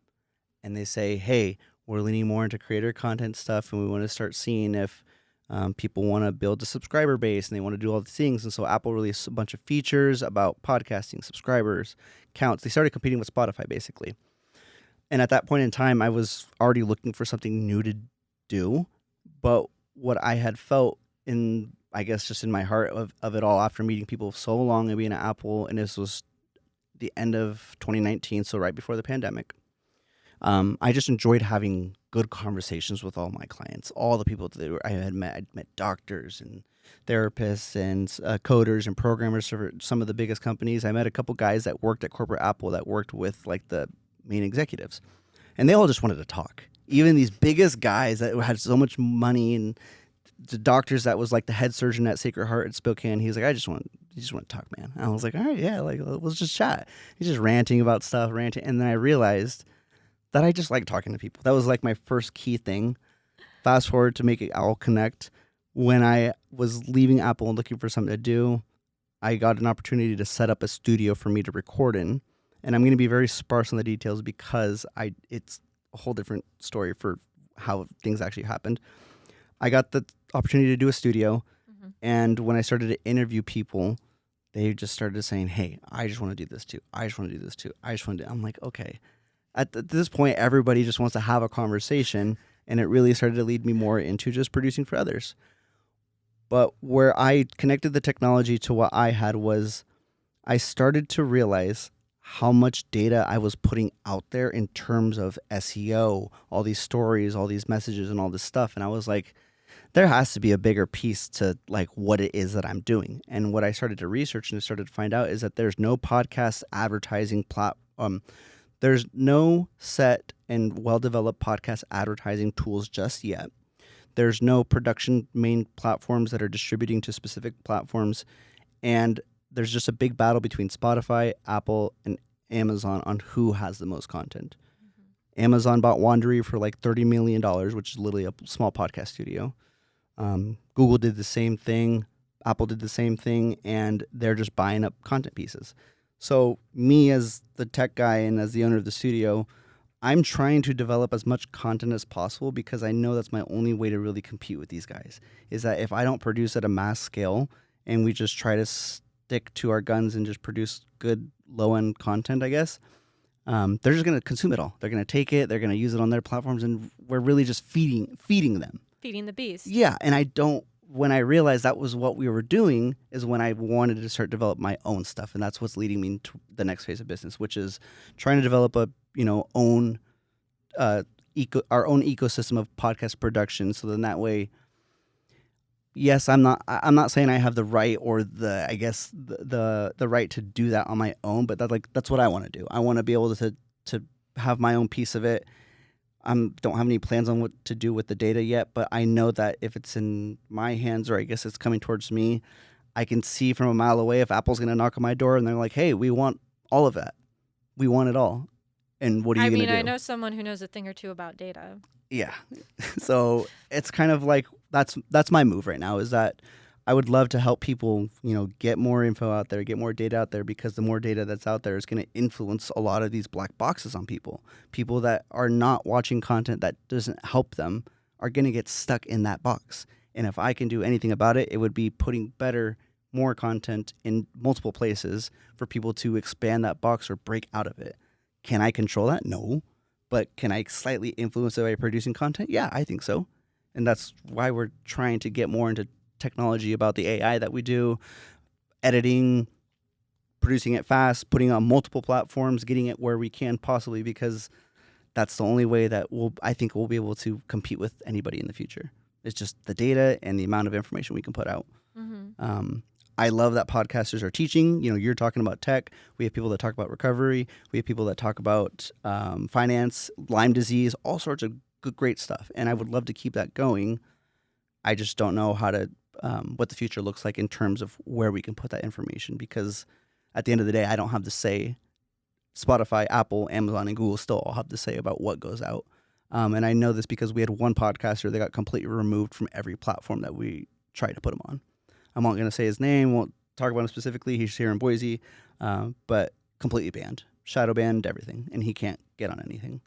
And they say, hey, we're leaning more into creator content stuff, and we want to start seeing if people want to build a subscriber base, and they want to do all these things. And so Apple released a bunch of features about podcasting, subscribers, counts. They started competing with Spotify, basically. And at that point in time, I was already looking for something new to do. But what I had felt I guess just in my heart of it all, after meeting people so long and being at Apple, and this was the end of 2019, so right before the pandemic, I just enjoyed having good conversations with all my clients, all the people that I had met. I'd met doctors and therapists and coders and programmers for some of the biggest companies. I met a couple guys that worked at corporate Apple that worked with like the main executives, and they all just wanted to talk. Even these biggest guys that had so much money, and the doctors that was like the head surgeon at Sacred Heart at Spokane, he was like, you just want to talk, man. And I was like, all right, yeah, like let's just chat. He's just ranting about stuff, and then I realized that I just like talking to people. That was like my first key thing. Fast forward to make it all connect. When I was leaving Apple and looking for something to do, I got an opportunity to set up a studio for me to record in. And I'm going to be very sparse on the details because it's a whole different story for how things actually happened. I got the opportunity to do a studio, and when I started to interview people, they just started saying, hey, I just want to do this too. I just want to do this too. I just want to do. I'm like, okay. At this point, everybody just wants to have a conversation, and it really started to lead me more into just producing for others. But where I connected the technology to what I had was I started to realize how much data I was putting out there in terms of SEO, all these stories, all these messages, and all this stuff. And I was like, there has to be a bigger piece to like what it is that I'm doing. And what I started to research and started to find out is that there's no podcast advertising platform. There's no set and well-developed podcast advertising tools just yet. There's no production main platforms that are distributing to specific platforms. And there's just a big battle between Spotify, Apple, and Amazon on who has the most content. Mm-hmm. Amazon bought Wandery for like $30 million, which is literally a small podcast studio. Google did the same thing. Apple did the same thing, and they're just buying up content pieces. So me as the tech guy and as the owner of the studio, I'm trying to develop as much content as possible because I know that's my only way to really compete with these guys. Is that if I don't produce at a mass scale and we just try to stick to our guns and just produce good low end content, I guess, they're just going to consume it all. They're going to take it. They're going to use it on their platforms, and we're really just feeding them. Feeding the beast. Yeah, and I don't. When I realized that was what we were doing, is when I wanted to start develop my own stuff, and that's what's leading me to the next phase of business, which is trying to develop a own our own ecosystem of podcast production. So then that way, yes, I'm not saying I have the right or the right to do that on my own, but that's what I want to do. I want to be able to have my own piece of it. Don't have any plans on what to do with the data yet, but I know that if it's in my hands, or I guess it's coming towards me, I can see from a mile away if Apple's going to knock on my door and they're like, "Hey, we want all of that. We want it all." And what are you going to do? I know someone who knows a thing or two about data. Yeah. So it's kind of like that's my move right now, is that I would love to help people, get more info out there, get more data out there, because the more data that's out there is going to influence a lot of these black boxes on people. People that are not watching content that doesn't help them are going to get stuck in that box. And if I can do anything about it, it would be putting more content in multiple places for people to expand that box or break out of it. Can I control that? No. But can I slightly influence it by producing content? Yeah, I think so. And that's why we're trying to get more into technology about the AI that we do, editing, producing it fast, putting it on multiple platforms, getting it where we can possibly, because that's the only way that I think we'll be able to compete with anybody in the future. It's just the data and the amount of information we can put out. Mm-hmm. I love that podcasters are teaching. You're talking about tech. We have people that talk about recovery. We have people that talk about finance, Lyme disease, all sorts of good, great stuff. And I would love to keep that going. I just don't know what the future looks like in terms of where we can put that information, because at the end of the day, I don't have to say. Spotify, Apple, Amazon, and Google still all have to say about what goes out. And I know this because we had one podcaster that got completely removed from every platform that we tried to put him on. I'm not going to say his name, won't talk about him specifically. He's here in Boise, but completely banned, shadow banned, everything, and he can't get on anything,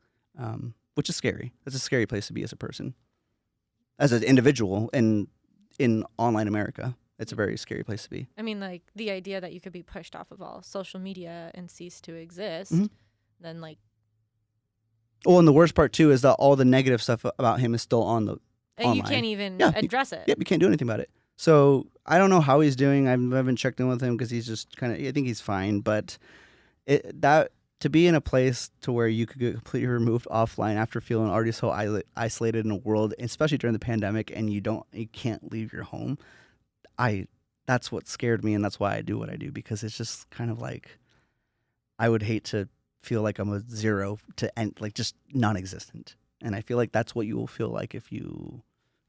which is scary. That's a scary place to be as a person, as an individual, and in online America. It's a very scary place to be. I mean, like, the idea that you could be pushed off of all social media and cease to exist, then, like... Well, and the worst part, too, is that all the negative stuff about him is still on the online. You can't even address it. Yep, you can't do anything about it. So I don't know how he's doing. I haven't checked in with him because he's just kind of... I think he's fine, but to be in a place to where you could get completely removed offline after feeling already so isolated in a world, especially during the pandemic, and you can't leave your home... That's what scared me, and that's why I do what I do, because it's just kind of like, I would hate to feel like I'm a zero to end, like just non-existent. And I feel like that's what you will feel like if you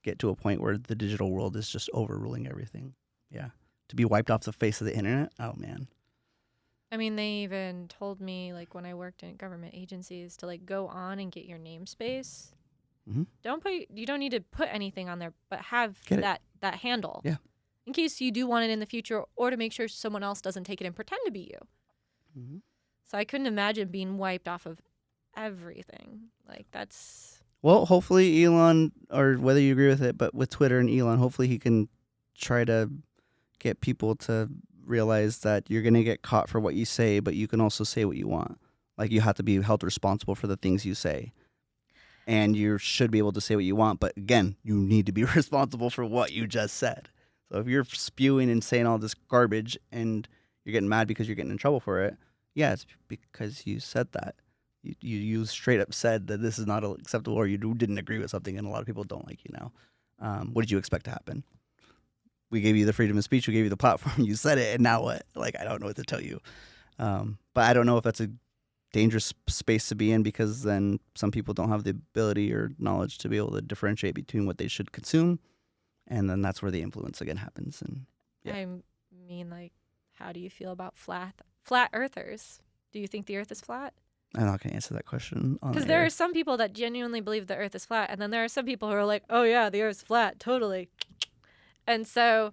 get to a point where the digital world is just overruling everything. Yeah. To be wiped off the face of the internet. Oh man. I mean, they even told me, like, when I worked in government agencies, to like go on and get your namespace. Mm-hmm. You don't need to put anything on there, but have that handle. Yeah. In case you do want it in the future, or to make sure someone else doesn't take it and pretend to be you. Mm-hmm. So I couldn't imagine being wiped off of everything. Like, that's... Well, hopefully Elon, or whether you agree with it, but with Twitter and Elon, hopefully he can try to get people to realize that you're going to get caught for what you say, but you can also say what you want. Like, you have to be held responsible for the things you say. And you should be able to say what you want, but again, you need to be responsible for what you just said. So if you're spewing and saying all this garbage and you're getting mad because you're getting in trouble for it, yeah, it's because you said that. You straight up said that this is not acceptable, or you didn't agree with something, and a lot of people don't like you now. What did you expect to happen? We gave you the freedom of speech. We gave you the platform. You said it, and now what? Like, I don't know what to tell you. But I don't know if that's a dangerous space to be in, because then some people don't have the ability or knowledge to be able to differentiate between what they should consume. And then that's where the influence again happens. And yeah. I mean, like, how do you feel about flat earthers? Do you think the earth is flat? I'm not going to answer that question. Because there are some people that genuinely believe the earth is flat. And then there are some people who are like, oh, yeah, the earth's flat. Totally. And so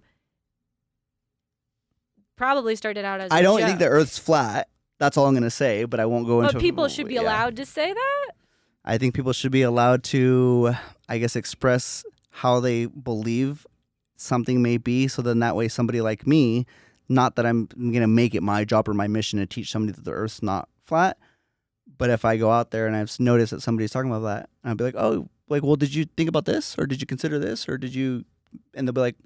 probably started out as I a don't joke. think the Earth's flat. That's all I'm going to say, but I won't go into... But people should be allowed to say that? I think people should be allowed to, I guess, express how they believe something may be, so then that way somebody like me, not that I'm going to make it my job or my mission to teach somebody that the Earth's not flat, but if I go out there and I've noticed that somebody's talking about that, I'll be like, oh, like, well, did you think about this? Or did you consider this? Or did you... And they'll be like,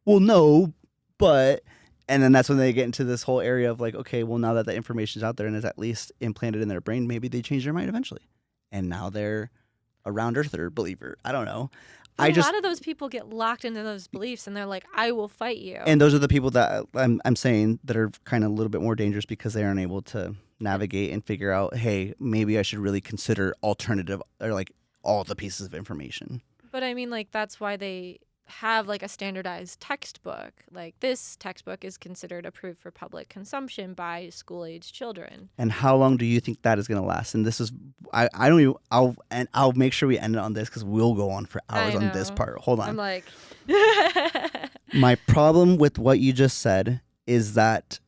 well, no, but... And then that's when they get into this whole area of like, okay, well, now that the information's out there and is at least implanted in their brain, maybe they change their mind eventually. And now they're a round earther believer. I don't know. A lot of those people get locked into those beliefs and they're like, I will fight you. And those are the people that I'm saying that are kind of a little bit more dangerous because they aren't able to navigate and figure out, hey, maybe I should really consider alternative or like all the pieces of information. But I mean, like, that's why they have like a standardized textbook. Like, this textbook is considered approved for public consumption by school-age children. And how long do you think that is going to last? And this is, I'll make sure we end it on this because we'll go on for hours on this part. Hold on. I'm like, my problem with what you just said is that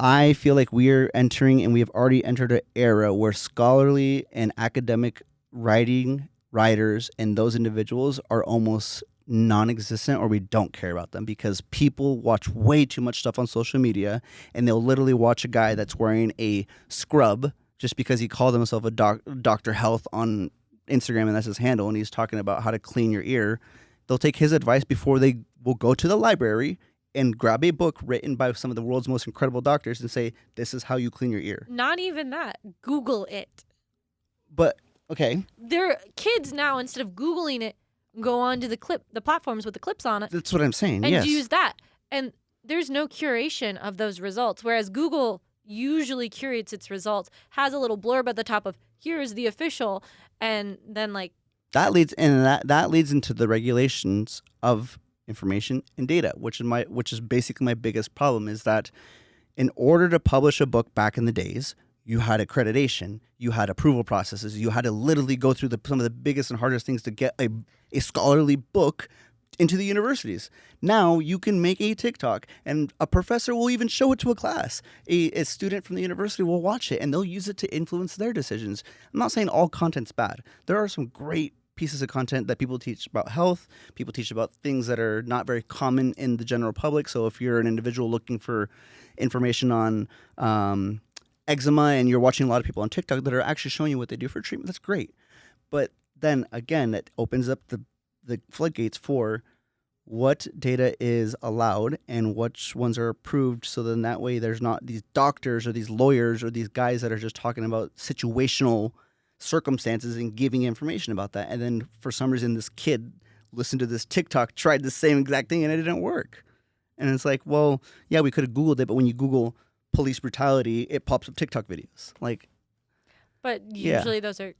I feel like we're entering, and we have already entered an era where scholarly and academic writers and those individuals are almost non-existent, or we don't care about them because people watch way too much stuff on social media, and they'll literally watch a guy that's wearing a scrub just because he called himself a Dr. Health on Instagram and that's his handle, and he's talking about how to clean your ear. They'll take his advice before they will go to the library and grab a book written by some of the world's most incredible doctors and say, this is how you clean your ear. Not even that. Google it. But okay. Their kids now, instead of Googling it, go on to the platforms with the clips on it. That's what I'm saying, and use that. And there's no curation of those results, whereas Google usually curates its results, has a little blurb at the top of, here's the official, and then like... That leads into the regulations of information and data, which is basically my biggest problem, is that in order to publish a book back in the days, you had accreditation, you had approval processes, you had to literally go through some of the biggest and hardest things to get a scholarly book into the universities. Now you can make a TikTok and a professor will even show it to a class. A student from the university will watch it and they'll use it to influence their decisions. I'm not saying all content's bad. There are some great pieces of content that people teach about health, people teach about things that are not very common in the general public. So if you're an individual looking for information on eczema and you're watching a lot of people on TikTok that are actually showing you what they do for treatment, that's great. But then again, that opens up the floodgates for what data is allowed and which ones are approved, so then that way there's not these doctors or these lawyers or these guys that are just talking about situational circumstances and giving information about that. And then for some reason this kid listened to this TikTok, tried the same exact thing, and it didn't work. And it's like, well, yeah, we could have Googled it, but when you Google police brutality, it pops up TikTok videos. Like, but usually those are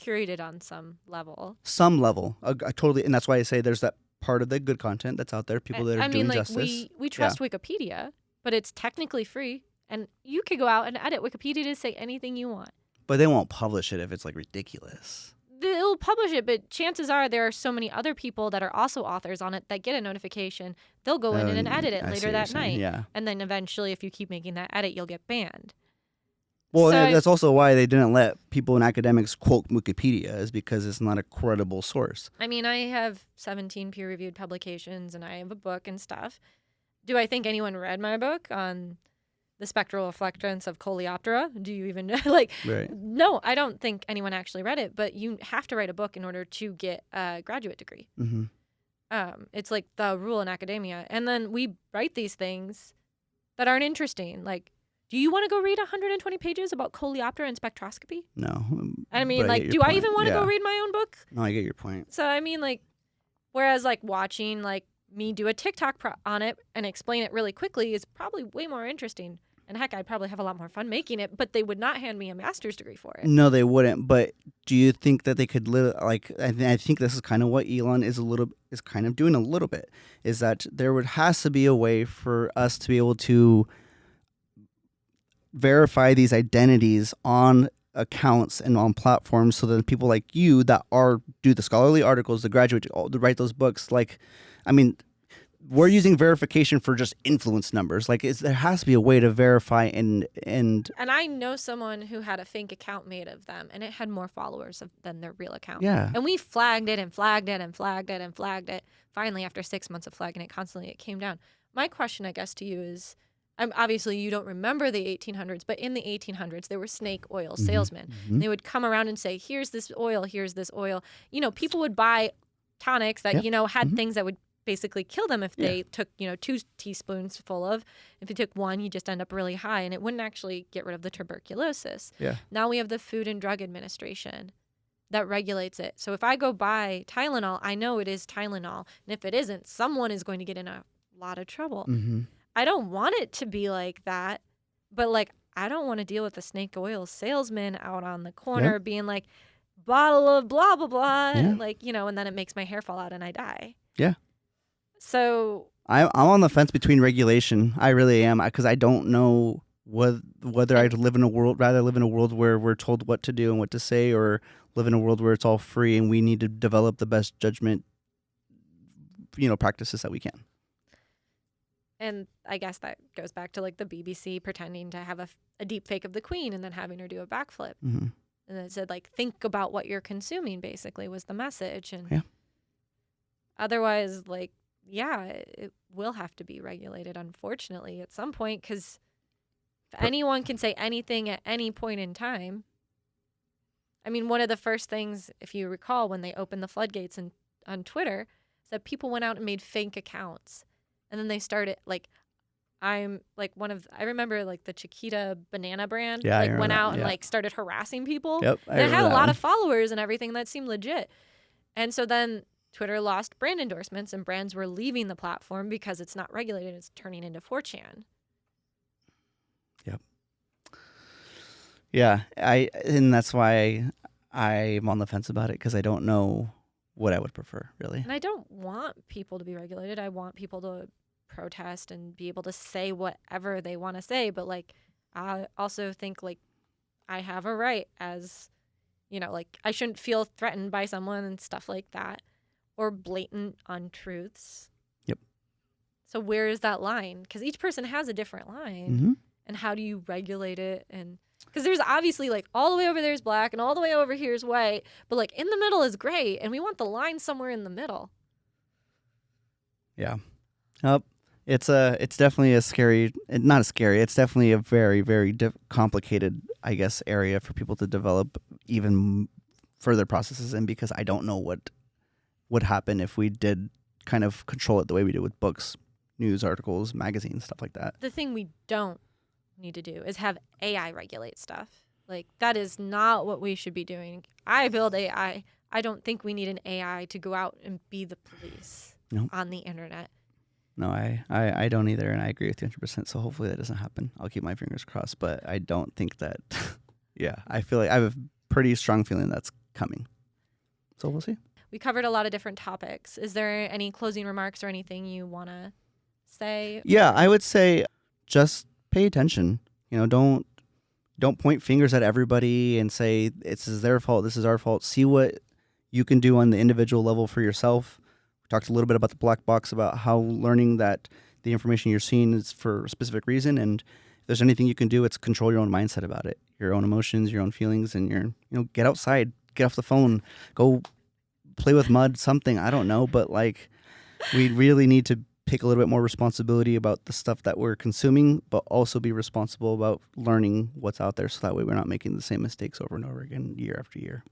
curated on some level. Some level. I totally, and that's why I say there's that part of the good content that's out there, people that are doing justice. We trust Wikipedia, but it's technically free, and you could go out and edit Wikipedia to say anything you want. But they won't publish it if it's like ridiculous. They'll publish it, but chances are there are so many other people that are also authors on it that get a notification. They'll go in and edit it later that night. Yeah. And then eventually, if you keep making that edit, you'll get banned. Well, that's also why they didn't let people in academics quote Wikipedia, is because it's not a credible source. I mean, I have 17 peer-reviewed publications, and I have a book and stuff. Do I think anyone read my book on the spectral reflectance of coleoptera? Do you even know? Right. No, I don't think anyone actually read it, but you have to write a book in order to get a graduate degree. Mm-hmm. It's like the rule in academia. And then we write these things that aren't interesting. Like, do you want to go read 120 pages about coleoptera and spectroscopy? No. I mean, like, do I even want to go read my own book? No, I get your point. So, I mean, like, whereas, like, watching, like, me do a TikTok on it and explain it really quickly is probably way more interesting. And heck, I'd probably have a lot more fun making it, but they would not hand me a master's degree for it. No, they wouldn't. But do you think that they could I think this is kind of what Elon is kind of doing a little bit, is that has to be a way for us to be able to verify these identities on accounts and on platforms, so that people like you that do the scholarly articles, the graduate, to write those books. Like, I mean, we're using verification for just influence numbers. Like, there has to be a way to verify and. And I know someone who had a fake account made of them, and it had more followers than their real account. Yeah. And we flagged it and flagged it and flagged it and flagged it. Finally, after 6 months of flagging it constantly, it came down. My question, I guess, to you is, obviously you don't remember the 1800s, but in the 1800s, there were snake oil salesmen. And they would come around and say, here's this oil, here's this oil. You know, people would buy tonics that, you know, had things that would basically kill them if they took, you know, 2 teaspoons full of. If you took 1, you just end up really high, and it wouldn't actually get rid of the tuberculosis. Yeah. Now we have the Food and Drug Administration that regulates it. So if I go buy Tylenol, I know it is Tylenol. And if it isn't, someone is going to get in a lot of trouble. I don't want it to be like that, but like, I don't want to deal with a snake oil salesman out on the corner being like, bottle of blah, blah, blah. Like, you know, and then it makes my hair fall out and I die. Yeah. So I'm on the fence between regulation. I really am, because I don't know whether I'd rather live in a world where we're told what to do and what to say, or live in a world where it's all free and we need to develop the best judgment, you know, practices that we can. And I guess that goes back to like the BBC pretending to have a deep fake of the Queen and then having her do a backflip. And it said like, think about what you're consuming, basically was the message. And otherwise, like, yeah, it will have to be regulated, unfortunately, at some point, because if anyone can say anything at any point in time. I mean, one of the first things, if you recall, when they opened the floodgates on Twitter, is that people went out and made fake accounts. And then they started, like, I remember, like, the Chiquita banana brand, went out and, like, started harassing people. Yep, and it had a lot of followers and everything that seemed legit. And so then Twitter lost brand endorsements, and brands were leaving the platform because it's not regulated. It's turning into 4chan. Yep. Yeah, and that's why I'm on the fence about it, because I don't know what I would prefer, really. And I don't want people to be regulated. I want people to protest and be able to say whatever they want to say. But, like, I also think, like, I have a right as, you know, like, I shouldn't feel threatened by someone and stuff like that, or blatant untruths. Yep. So where is that line? Because each person has a different line. And how do you regulate it? And because there's obviously, like, all the way over there is black and all the way over here is white, but, like, in the middle is gray, and we want the line somewhere in the middle. Yeah. It's definitely it's definitely a very, very complicated, I guess, area for people to develop even further processes in, because I don't know what would happen if we did kind of control it the way we do with books, news articles, magazines, stuff like that. The thing we don't need to do is have AI regulate stuff. Like, that is not what we should be doing. I build AI. I don't think we need an AI to go out and be the police on the internet. No, I don't either, and I agree with you 100%, so hopefully that doesn't happen. I'll keep my fingers crossed, but I don't think that, I feel like I have a pretty strong feeling that's coming. So we'll see. We covered a lot of different topics. Is there any closing remarks or anything you want to say? Yeah, I would say just pay attention. You know, don't point fingers at everybody and say this is their fault, this is our fault. See what you can do on the individual level for yourself. We talked a little bit about the black box, about how learning that the information you're seeing is for a specific reason, and if there's anything you can do, it's control your own mindset about it, your own emotions, your own feelings, and get outside, get off the phone, go play with mud, something, I don't know, but like, we really need to take a little bit more responsibility about the stuff that we're consuming, but also be responsible about learning what's out there, so that way we're not making the same mistakes over and over again, year after year.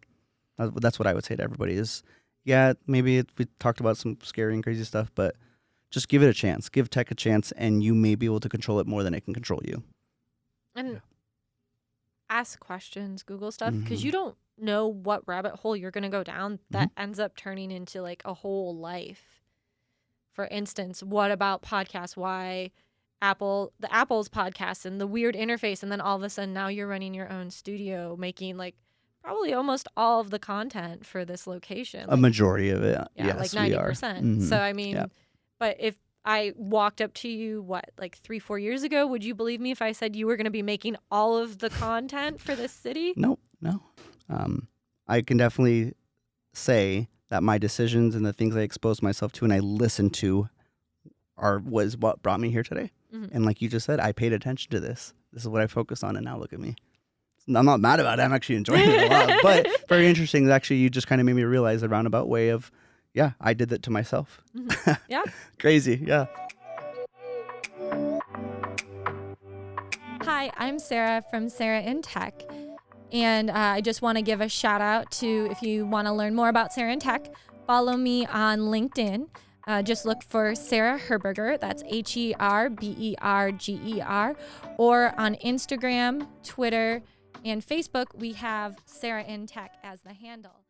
That's what I would say to everybody is, maybe we talked about some scary and crazy stuff, but just give it a chance. Give tech a chance, and you may be able to control it more than it can control you. And ask questions, Google stuff, because you don't know what rabbit hole you're going to go down that ends up turning into, like, a whole life. For instance, what about podcasts? Why Apple's podcast and the weird interface, and then all of a sudden now you're running your own studio, making, like, probably almost all of the content for this location. A majority of it, yes, like 90%. So, I mean, but if I walked up to you, like 3-4 years ago, would you believe me if I said you were going to be making all of the content for this city? No. I can definitely say that my decisions and the things I expose myself to and I listen to was what brought me here today. Mm-hmm. And like you just said, I paid attention to this. This is what I focused on, and now look at me. I'm not mad about it. I'm actually enjoying it a lot. But very interesting. Actually, you just kind of made me realize the roundabout way of, yeah, I did that to myself. Mm-hmm. Yeah. Crazy. Yeah. Hi, I'm Sarah from Sarah in Tech. And I just want to give a shout out to, if you want to learn more about Sarah in Tech, follow me on LinkedIn. Just look for Sarah Herberger, that's Herberger, or on Instagram, Twitter, and Facebook, we have Sarah in Tech as the handle.